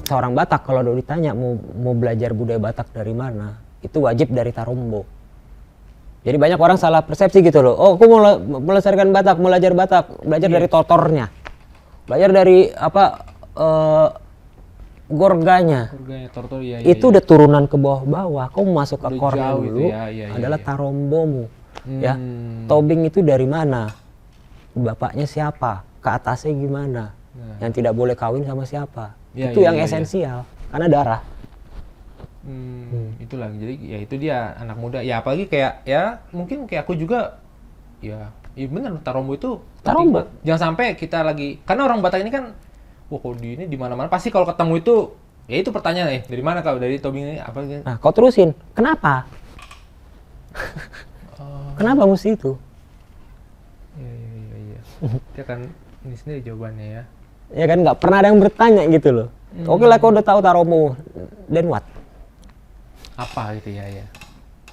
Seorang Batak kalau ditanya mau belajar budaya Batak dari mana, itu wajib dari Tarombo. Jadi banyak orang salah persepsi gitu loh. Oh, aku mau melestarikan Batak, belajar dari totornya, belajar dari gorganya. Tortor, iya. Itu udah turunan ke bawah-bawah. Kau masuk ke kornya jauh dulu, itu ya, adalah Tarombomu. Ya, tobing itu dari mana? Bapaknya siapa? Ke atasnya gimana? Yang tidak boleh kawin sama siapa? Itu yang esensial, karena darah. Itulah, jadi ya itu dia anak muda. Ya apalagi kayak ya mungkin kayak aku juga ya benar Tarombo itu Tarombo. Jangan sampai kita lagi karena orang Batak ini kan wah kalau di mana-mana pasti kalau ketemu itu ya itu pertanyaan dari mana kau dari tobing ini apa gitu. Nah, kau terusin. Kenapa? Kenapa mesti itu? Iya. Dia kan ini sendiri jawabannya ya. Ya kan nggak pernah ada yang bertanya gitu loh. Oke lah kau udah tahu Tarombo, then what? Apa gitu ya.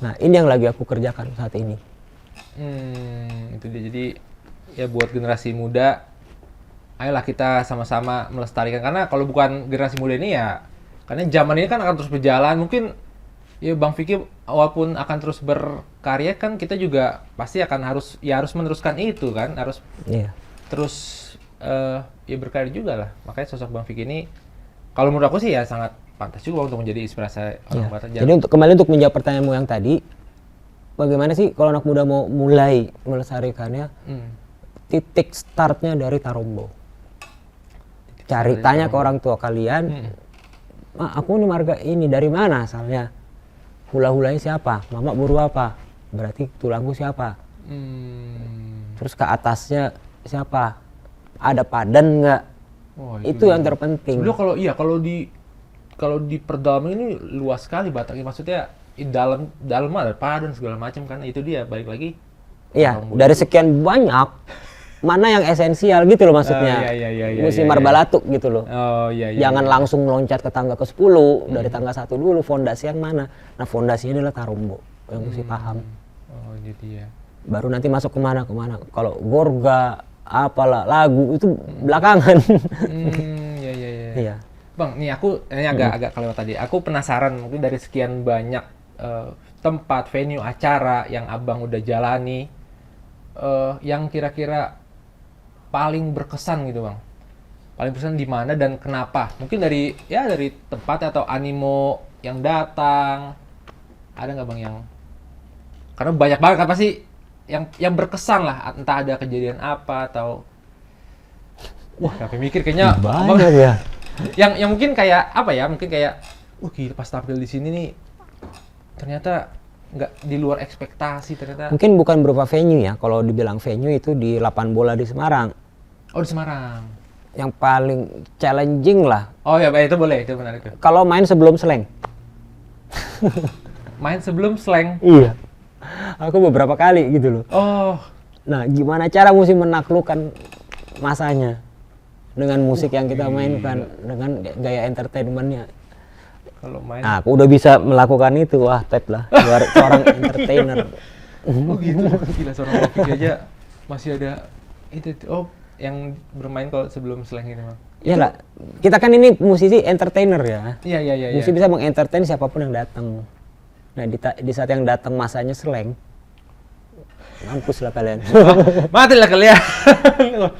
Nah, ini yang lagi aku kerjakan saat ini. Itu dia. Jadi ya buat generasi muda, ayolah kita sama-sama melestarikan. Karena kalau bukan generasi muda ini ya, karena zaman ini kan akan terus berjalan. Mungkin ya Bang Fikri walaupun akan terus berkarya kan kita juga pasti akan harus meneruskan itu kan, harus terus ya berkarya juga lah. Makanya sosok Bang Fikri ini kalau menurut aku sih ya sangat pantas juga untuk menjadi inspirasi orang Batak. Jadi untuk menjawab pertanyaanmu yang tadi, bagaimana sih kalau anak muda mau mulai melestarikannya? Titik startnya dari Tarombo. Tanya ke orang tua kalian, aku nih marga ini dari mana asalnya? Hula-hulanya siapa? Mama buru apa? Berarti tulangku siapa? Terus ke atasnya siapa? Ada padan nggak? Itu yang terpenting. Sebenarnya kalau di perdalam ini luas sekali Batak. Maksudnya dalam ada padan segala macam kan. Itu dia balik lagi. Iya, dari sekian banyak mana yang esensial gitu loh maksudnya. Iya, Mesti Marbalatuk gitu loh. Oh iya. Jangan langsung loncat ke tangga ke 10, dari tangga 1 dulu, fondasi yang mana. Nah fondasinya adalah Tarumbo, yang mesti paham. Oh gitu ya. Baru nanti masuk kemana. Kalau Gorga, apalah, lagu itu belakangan. Iya. Bang, nih ini agak kelewat tadi. Aku penasaran mungkin dari sekian banyak tempat, venue, acara yang abang udah jalani, yang kira-kira paling berkesan gitu bang. Paling berkesan di mana dan kenapa? Mungkin dari tempat atau animo yang datang. Ada nggak bang yang? Karena banyak banget kan pasti yang berkesan lah. Entah ada kejadian apa atau tapi mikir kayaknya Banyak ya. Yang mungkin kayak apa ya? Mungkin kayak gila pas tampil di sini nih ternyata nggak di luar ekspektasi ternyata. Mungkin bukan berupa venue ya. Kalau dibilang venue itu di Lapan Bola di Semarang. Oh di Semarang. Yang paling challenging lah. Oh ya, itu boleh, itu menarik tuh. Kalau main sebelum slang. Main sebelum slang. Iya. Aku beberapa kali gitu loh. Oh. Nah, gimana cara mesti menaklukkan masanya dengan musik yang kita mainkan, dengan gaya entertainmentnya. Kalau main. Nah, aku udah bisa melakukan itu, wah Ted lah, seorang entertainer. Oh gitu, gila seorang Taufik aja masih ada itu. Oh, yang bermain kalau sebelum slang ini bang. Iya lah, kita kan ini musisi entertainer ya. Iya. Mesti bisa mengentertain siapapun yang datang. Nah, di saat yang datang masanya slang, mampus lah kalian. Mati lah kalian.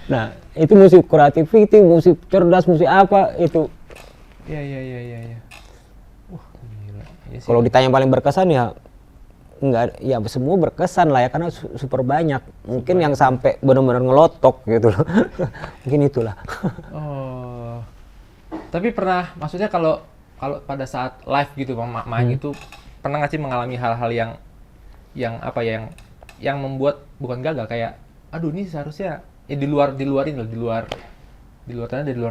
Nah, itu musik creativity, musik cerdas, musik apa itu. Iya. Wah, gila. Ya sih. Kalau ditanya paling berkesan ya enggak, ya semua berkesan lah ya karena super banyak. Mungkin yang sampai benar-benar ngelotok gitu loh. Mungkin itulah. Oh. Tapi pernah, maksudnya kalau pada saat live gitu main itu pernah nggak sih mengalami hal-hal yang apa ya yang membuat bukan gagal kayak aduh ini seharusnya di luar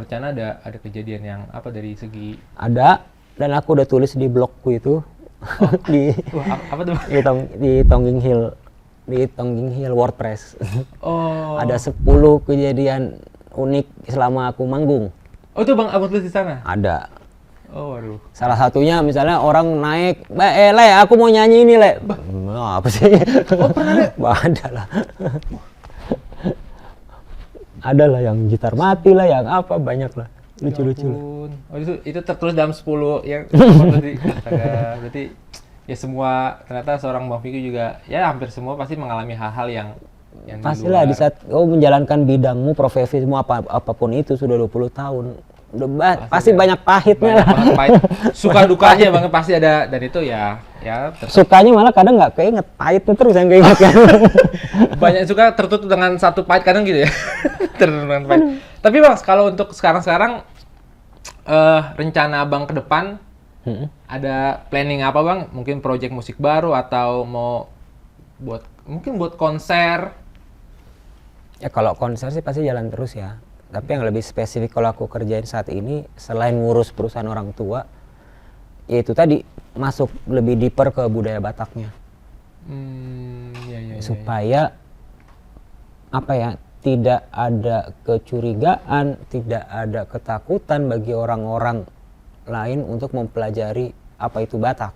sana ada kejadian yang apa dari segi Ada, dan aku udah tulis di blogku itu. Apa tuh? Di Tongging Hill WordPress. Oh. Ada 10 kejadian unik selama aku manggung. Oh itu bang abang tulis di sana? Ada. Oh waduh. Salah satunya misalnya orang naik, Le, aku mau nyanyi ini, Le. Apa sih? Oh pernah Le? Ada lah. Ada lah yang gitar mati lah, yang apa, banyak lah. Lucu-lucu lah. Oh itu tertulis dalam 10 yang tadi. Astaga, berarti ya semua ternyata seorang Bang Vicky juga ya hampir semua pasti mengalami hal-hal yang pastilah di saat kau menjalankan bidangmu, profesimu apapun itu sudah 20 tahun. Udah pasti banyak pahitnya lah. Pahit. Suka dukanya Bang pasti ada, dan itu ya sukanya malah kadang nggak keinget, pahitnya terus yang keinget kan. Banyak suka tertutup dengan satu pahit kadang gitu ya. Tertutup dengan pahit. Tapi Bang, kalau untuk sekarang rencana Abang ke depan ada planning apa Bang? Mungkin project musik baru atau mau buat konser? Ya kalau konser sih pasti jalan terus ya. Tapi yang lebih spesifik kalau aku kerjain saat ini selain ngurus perusahaan orang tua, yaitu tadi masuk lebih deeper ke budaya Bataknya. Supaya apa ya, tidak ada kecurigaan, tidak ada ketakutan bagi orang-orang lain untuk mempelajari apa itu Batak.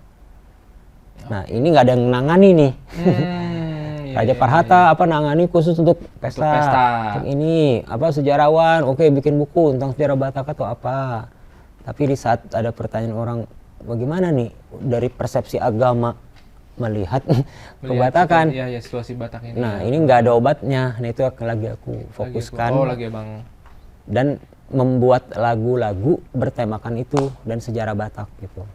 Nah ini nggak ada yang nangani nih. Raja Parhata apa nangani khusus untuk pesta. Yang ini apa sejarawan, oke bikin buku tentang sejarah Batak atau apa. Tapi di saat ada pertanyaan orang, bagaimana nih dari persepsi agama melihat kebatakan? Iya, situasi Batak ini. Nah ini nggak ada obatnya. Nah itu lagi aku fokuskan. Lagi Bang. Dan membuat lagu-lagu bertemakan itu dan sejarah Batak gitu.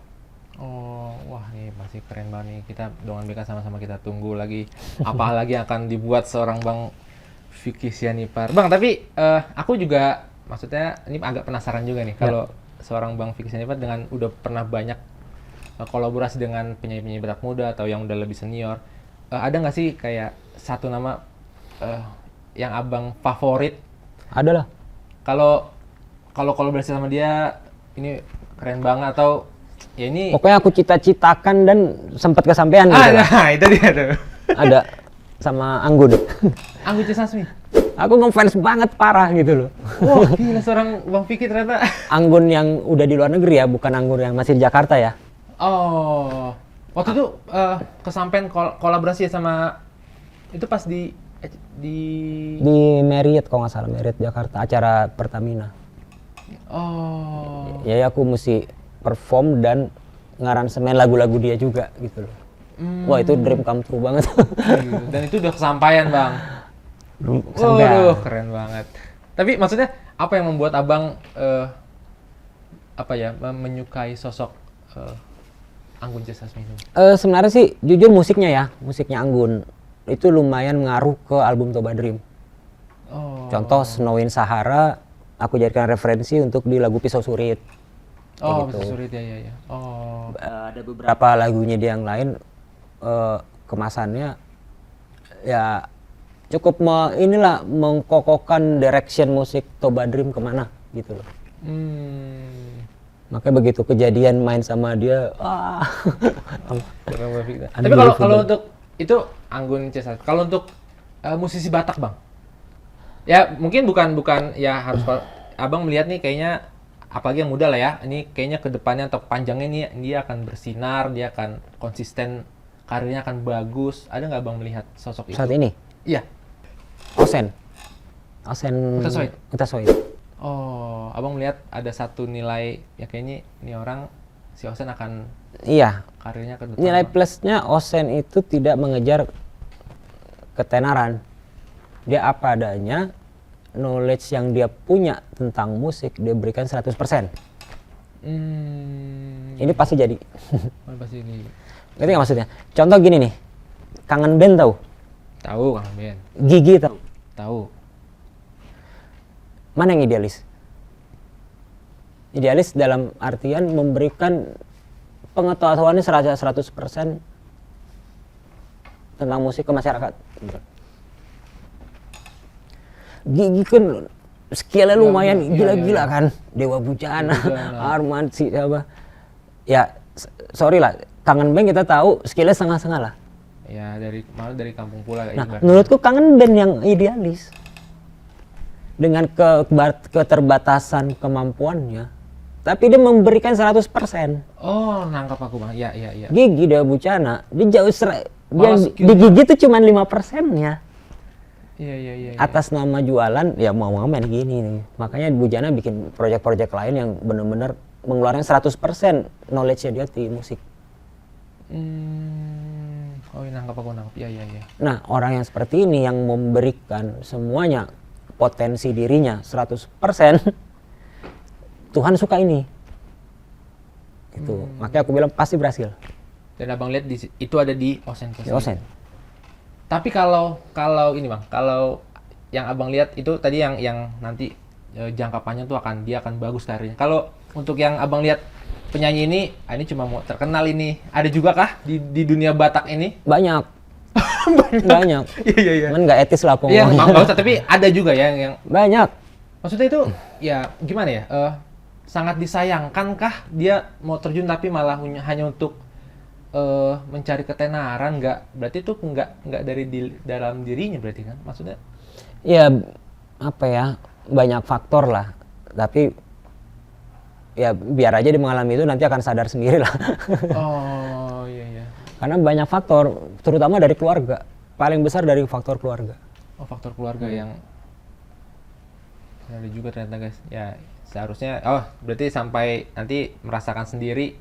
Oh, wah ini pasti keren banget nih. Kita Dongan BK sama-sama kita tunggu lagi apa lagi akan dibuat seorang Bang Vicky Sianipar. Bang, tapi aku juga maksudnya ini agak penasaran juga nih kalau seorang Bang Vicky Sianipar dengan udah pernah banyak kolaborasi dengan penyanyi-penyanyi Batak muda atau yang udah lebih senior. Ada nggak sih kayak satu nama yang Abang favorit? Ada lah. Kalau kolaborasi sama dia ini keren banget atau ya ini pokoknya aku cita-citakan dan sempat kesampaian gitu. Nah, itu dia tuh. Ada. sama Anggun. Anggun C. Sasmi. Aku ngefans banget parah gitu loh. Wah, gila seorang Bang Vicky ternyata. Anggun yang udah di luar negeri ya, bukan Anggun yang masih di Jakarta ya. Oh, waktu itu kesampean kolaborasi sama itu pas di Di Marriott kalau nggak salah, Marriott Jakarta, acara Pertamina. Oh. Ya aku mesti perform dan ngaransemen lagu-lagu dia juga gitu loh. Wah itu dream come true banget. Dan itu udah kesampaian bang. Sampai Waduh, keren banget. Tapi maksudnya apa yang membuat abang menyukai sosok Anggun C. Sasmi itu? Sebenarnya sih jujur musiknya Anggun itu lumayan ngaruh ke album Toba Dream. Oh. Contoh Snowin Sahara aku jadikan referensi untuk di lagu Pisau Surit. Oh, gitu. Pisau Surit ya. Oh. Ada beberapa lagunya dia yang lain kemasannya ya cukup mengkokokkan direction musik Toba Dream kemana gitu loh. Makanya begitu kejadian main sama dia, Tapi kalau untuk itu Anggun C. Sasmi. Kalau untuk musisi Batak bang, ya mungkin bukan ya harus abang melihat nih kayaknya apalagi yang muda lah ya, ini kayaknya kedepannya atau panjangnya nih dia akan bersinar, dia akan konsisten, karirnya akan bagus. Ada nggak abang melihat sosok itu? Saat ini? Iya. Osen Utasoid. Oh, abang melihat ada satu nilai ya kayaknya ini orang si Osen akan karirnya ke depan. Nilai plusnya Osen itu tidak mengejar ketenaran. Dia apa adanya, knowledge yang dia punya tentang musik dia berikan 100%. Ini pasti jadi. Pasti ini. Ngerti nggak maksudnya? Contoh gini nih, Kangen Band tahu? Tahu Kangen Band. Gigi tahu? Tahu. Mana yang idealis? Idealis dalam artian memberikan pengetahuannya 100% tentang musik ke masyarakat. Gigi kan skillnya lumayan gila-gila kan. Dewa Bujana, Arman siapa. Ya, sorry lah, Kangen Band kita tahu skillnya setengah-setengah lah. Ya malah dari kampung pula. Nah, menurutku Kangen Band yang idealis dengan keterbatasan kemampuannya, tapi dia memberikan 100%. Oh, nangkap aku bang. Ya. Gigi Dewa Bujana, dia jauh di Gigi itu cuma 5%-nya. Iya. Atas nama jualan, ya mau main gini nih. Makanya Bujana bikin proyek-proyek lain yang benar-benar mengeluarkan 100% knowledge-nya dia di musik. Oh, nangkap. Iya. Nah, orang yang seperti ini yang memberikan semuanya potensi dirinya 100%, Tuhan suka ini. Itu. Makanya aku bilang pasti berhasil. Dan abang lihat itu ada di Osen. Di Osen. Tapi kalau ini bang, kalau yang abang lihat itu tadi yang nanti jangka panjang tuh dia akan bagus karirnya. Kalau untuk yang abang lihat penyanyi ini cuma mau terkenal ini, ada juga kah di dunia Batak ini? Banyak. Iya. Cuman nggak etis lah aku Iya, ngomongnya. nggak usah, tapi ada juga ya yang Banyak. maksudnya itu ya gimana ya? Sangat disayangkan kah dia mau terjun tapi malah hanya untuk mencari ketenaran, berarti itu nggak dari dalam dirinya berarti kan? Maksudnya? Ya apa ya, banyak faktor lah. Tapi ya biar aja dia mengalami itu, nanti akan sadar sendiri lah. Oh iya. Karena banyak faktor, terutama dari keluarga. Paling besar dari faktor keluarga. Oh, faktor keluarga yang ada juga ternyata guys. Ya seharusnya, berarti sampai nanti merasakan sendiri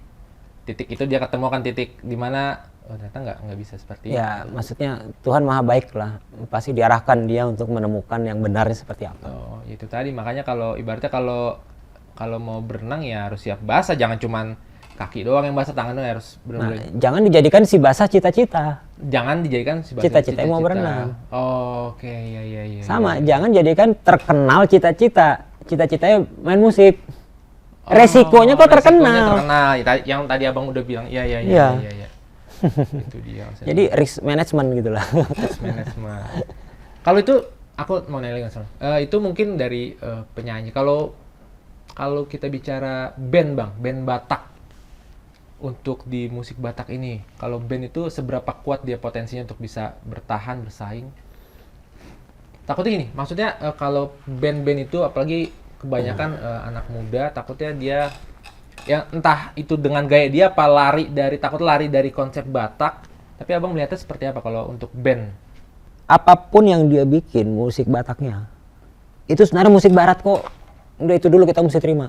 titik itu dia ketemukan titik di mana ternyata nggak bisa seperti ya itu. Maksudnya Tuhan maha baik lah, pasti diarahkan dia untuk menemukan yang benarnya seperti apa. Oh itu tadi, makanya kalau ibaratnya kalau mau berenang ya harus siap basah, jangan cuman kaki doang yang basah, tangan doang harus benar-benar. Jangan dijadikan si basah cita-cita. Jangan dijadikan si basah cita-cita mau berenang. Oke, iya. Sama, jangan jadikan terkenal cita-cita. Cita-citanya main musik. Resikonya kok terkenal. Yang tadi abang udah bilang, iya. Itu dia. Jadi risk management gitulah. Risk management. Kalau itu aku mau nanya lagi itu mungkin dari penyanyi. Kalau kita bicara band bang, band Batak, untuk di musik Batak ini? Kalau band itu seberapa kuat dia potensinya untuk bisa bertahan, bersaing? Takutnya gini, maksudnya kalau band-band itu apalagi kebanyakan anak muda, takutnya dia ya entah itu dengan gaya dia apa takut lari dari konsep Batak. Tapi abang melihatnya seperti apa kalau untuk band? Apapun yang dia bikin musik Bataknya, itu sebenarnya musik Barat kok. Udah itu dulu kita mesti terima.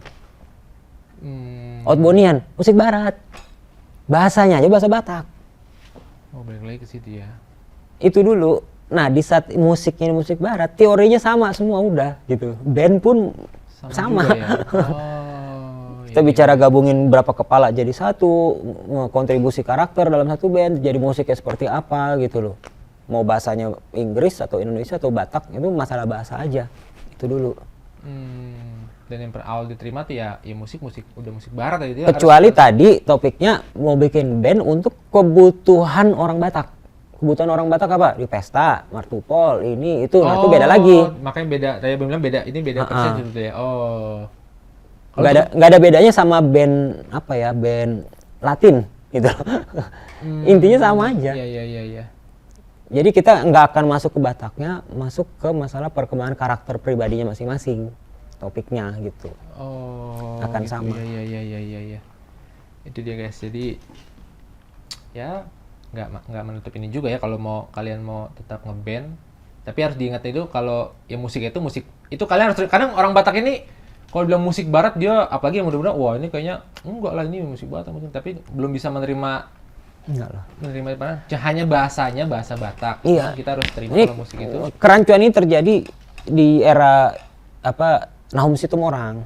Outbonian, musik Barat. Bahasanya aja bahasa Batak. Oh, balik lagi ke situ ya. Itu dulu. Nah, di saat musiknya musik Barat, teorinya sama semua udah gitu. Band pun sama. Juga ya? Oh, Kita bicara gabungin berapa kepala jadi satu, kontribusi karakter dalam satu band, jadi musiknya seperti apa gitu loh. Mau bahasanya Inggris atau Indonesia atau Batak, itu masalah bahasa aja. Itu dulu. Dan yang awal diterima tuh ya musik udah musik Barat tadi. Kecuali tadi topiknya mau bikin band untuk kebutuhan orang Batak. Kebutuhan orang Batak apa? Di pesta, martupol, ini itu, nah itu beda lagi. Makanya beda. Tadi bilang beda. Ini beda persen gitu ya. Oh. Nggak ada bedanya sama band apa ya? Band Latin gitu. Intinya sama aja. Iya. Jadi kita nggak akan masuk ke Bataknya, masuk ke masalah perkembangan karakter pribadinya masing-masing. Topiknya gitu. Oh. Akan gitu. sama. Iya. Itu dia guys. Jadi ya nggak menutup ini juga ya kalau kalian mau tetap ngeband. Tapi harus diingat itu kalau ya musik itu kalian harus, kadang orang Batak ini kalau bilang musik Barat dia apalagi yang mudah-mudahan wah ini kayaknya enggak lah ini musik Batak mungkin, tapi belum bisa menerima. Enggak lah. Menerima apa? Hanya bahasanya bahasa Batak. Iya. Kita harus terima Ini kalau musik itu. kerancuan ini terjadi di era apa Nahum Situmorang.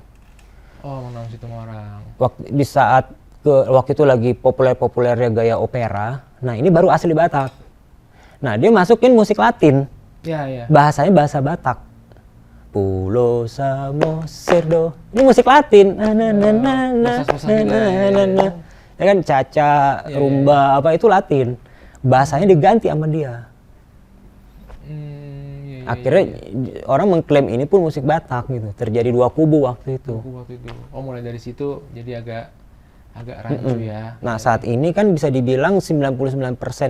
Oh, Nahum Situmorang. Di saat waktu itu lagi populer-populernya gaya opera. Nah, ini baru asli Batak. Nah, dia masukin musik Latin. Iya. Bahasanya bahasa Batak. Pulo Samosir. Ini musik Latin. Ya kan caca, rumba apa itu Latin. Bahasanya diganti sama dia. Akhirnya orang mengklaim ini pun musik Batak gitu. Terjadi dua kubu waktu itu. Oh, mulai dari situ jadi agak rancu ya. Nah, saat ini kan bisa dibilang 99%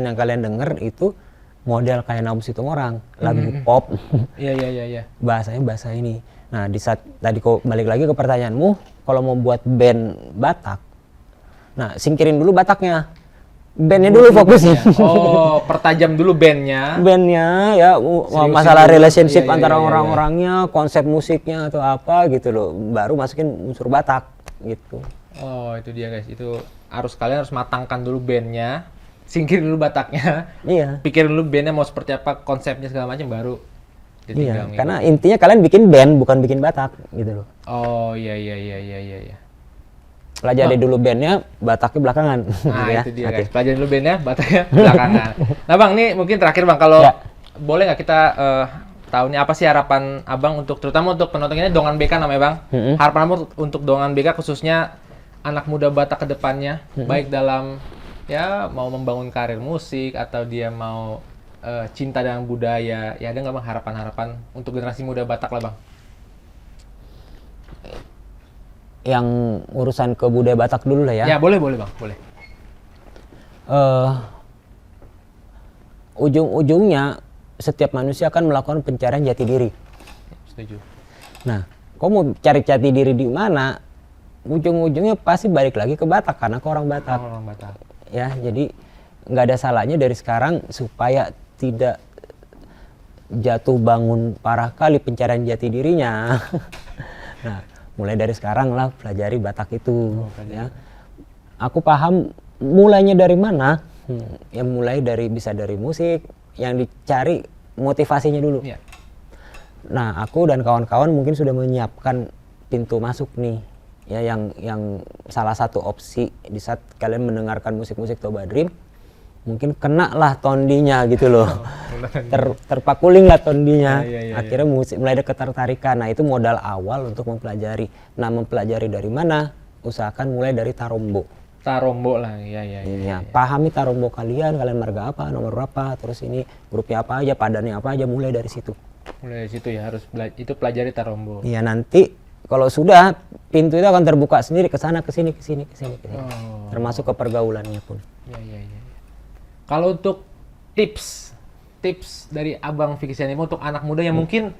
yang kalian denger itu model kayak Nahum Situmorang, lagu pop. Iya. Bahasanya bahasa ini. Nah, di saat tadi kok balik lagi ke pertanyaanmu, kalau mau buat band Batak, nah singkirin dulu Bataknya. Bandnya dulu fokusnya. Oh, pertajam dulu bandnya. Bandnya ya masalah relationship antara orang-orangnya, konsep musiknya atau apa gitu loh. Baru masukin unsur Batak gitu. Oh, itu dia guys. Itu kalian harus matangkan dulu bandnya, singkirin dulu Bataknya. Iya. Pikirin dulu bandnya mau seperti apa, konsepnya segala macam baru. Iya. Karena intinya kalian bikin band bukan bikin Batak gitu loh. Oh, iya. Pelajari dulu bandnya, Bataknya belakangan. Nah, gitu ya. itu dia guys. Pelajari dulu bandnya, Bataknya belakangan. Nah bang, ini mungkin terakhir bang, kalau boleh nggak kita tahu nih apa sih harapan abang terutama untuk penonton ini Dongan BK namanya bang. Harapan abang untuk Dongan BK khususnya anak muda Batak ke depannya, baik dalam ya mau membangun karir musik atau dia mau cinta dengan budaya. Ya ada nggak bang harapan-harapan untuk generasi muda Batak lah bang? Yang urusan ke budaya Batak dulu lah ya. Ya boleh bang, boleh. Ujung-ujungnya setiap manusia akan melakukan pencarian jati diri. Setuju. Nah, kau mau cari jati diri di mana? Ujung-ujungnya pasti balik lagi ke Batak karena kau orang Batak. Orang Batak. Ya, jadi nggak ada salahnya dari sekarang supaya tidak jatuh bangun parah kali pencarian jati dirinya. Nah, mulai dari sekarang lah pelajari Batak itu. Ya. Aku paham mulainya dari mana. Yang mulai bisa dari musik, yang dicari motivasinya dulu. Ya. Nah, aku dan kawan-kawan mungkin sudah menyiapkan pintu masuk nih. Ya, yang salah satu opsi di saat kalian mendengarkan musik-musik Toba Dream, mungkin kena lah tondinya gitu loh. Terpakuling lah tondinya. Akhirnya mulai ada ketertarikan. Nah, itu modal awal untuk mempelajari. Nah, mempelajari dari mana? Usahakan mulai dari tarombo. Tarombo lah, iya. Pahami tarombo kalian marga apa, nomor berapa, terus ini grupnya apa aja, padannya apa aja, mulai dari situ. Mulai dari situ ya, harus itu pelajari tarombo. Iya, nanti kalau sudah pintu itu akan terbuka sendiri ke sana, ke sini, ke sini, ke sini, ke sini. Oh. Termasuk ke pergaulannya pun. Ya. Kalau untuk tips dari Abang Vicky Sianipar untuk anak muda yang mungkin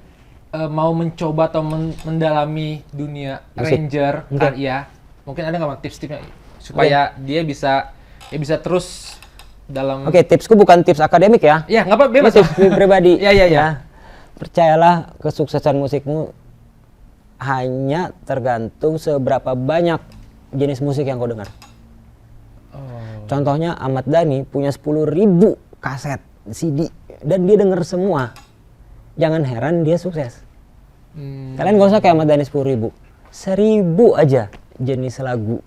mau mencoba atau mendalami dunia Musik. ranger, karya, mungkin ada nggak Bang tips-tipsnya supaya dia bisa terus dalam. Oke, tipsku bukan tips akademik ya. Ya nggak apa-apa, bebas. Ini tips pribadi. Ya. Percayalah, kesuksesan musikmu hanya tergantung seberapa banyak jenis musik yang kau dengar. Contohnya Ahmad Dhani punya 10.000 kaset CD dan dia denger semua. Jangan heran dia sukses. Kalian gak usah kayak Ahmad Dhani 10.000. 1.000 aja jenis lagu.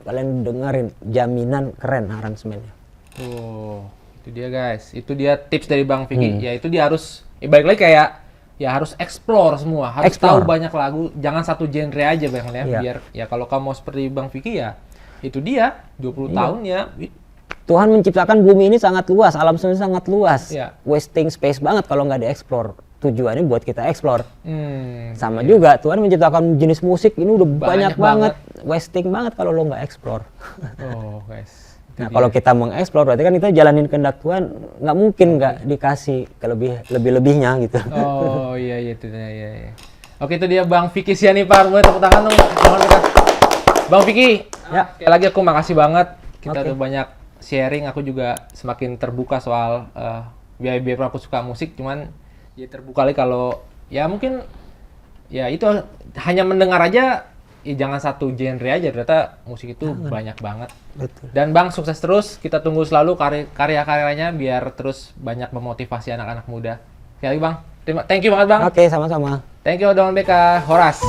Kalian dengerin, jaminan keren aransemennya. Oh, itu dia guys. Itu dia tips dari Bang Vicky. Ya itu dia harus, balik lagi kayak, ya harus explore semua. Harus tahu banyak lagu. Jangan satu genre aja Bang ya. Biar, ya kalau kamu mau seperti Bang Vicky ya, itu dia 20 tahun ya. Tuhan menciptakan bumi ini sangat luas, alam semesta sangat luas. Iya. Wasting space banget kalau nggak dieksplor. Tujuannya buat kita eksplor. Sama juga Tuhan menciptakan jenis musik ini udah banyak banget. Wasting banget kalau lo nggak eksplor. Oh guys. Nah kalau kita mengeksplor berarti kan kita jalanin kehendak Tuhan, nggak mungkin nggak dikasih lebih-lebihnya gitu. Oh iya itu dia. Iya. Oke itu dia Bang Vicky Sianipar. Boleh tepuk tangan dong. Bang Vicky, sekali lagi aku makasih banget. Kita udah banyak sharing. Aku juga semakin terbuka soal biar aku suka musik. Cuman ya terbuka lagi kalau ya mungkin ya itu hanya mendengar aja. Ya jangan satu genre aja. Ternyata musik itu banyak banget. Betul. Dan Bang sukses terus. Kita tunggu selalu karya-karyanya biar terus banyak memotivasi anak-anak muda. Sekali lagi Bang. Thank you banget Bang. Oke, sama-sama. Thank you Dongan BK. Horas.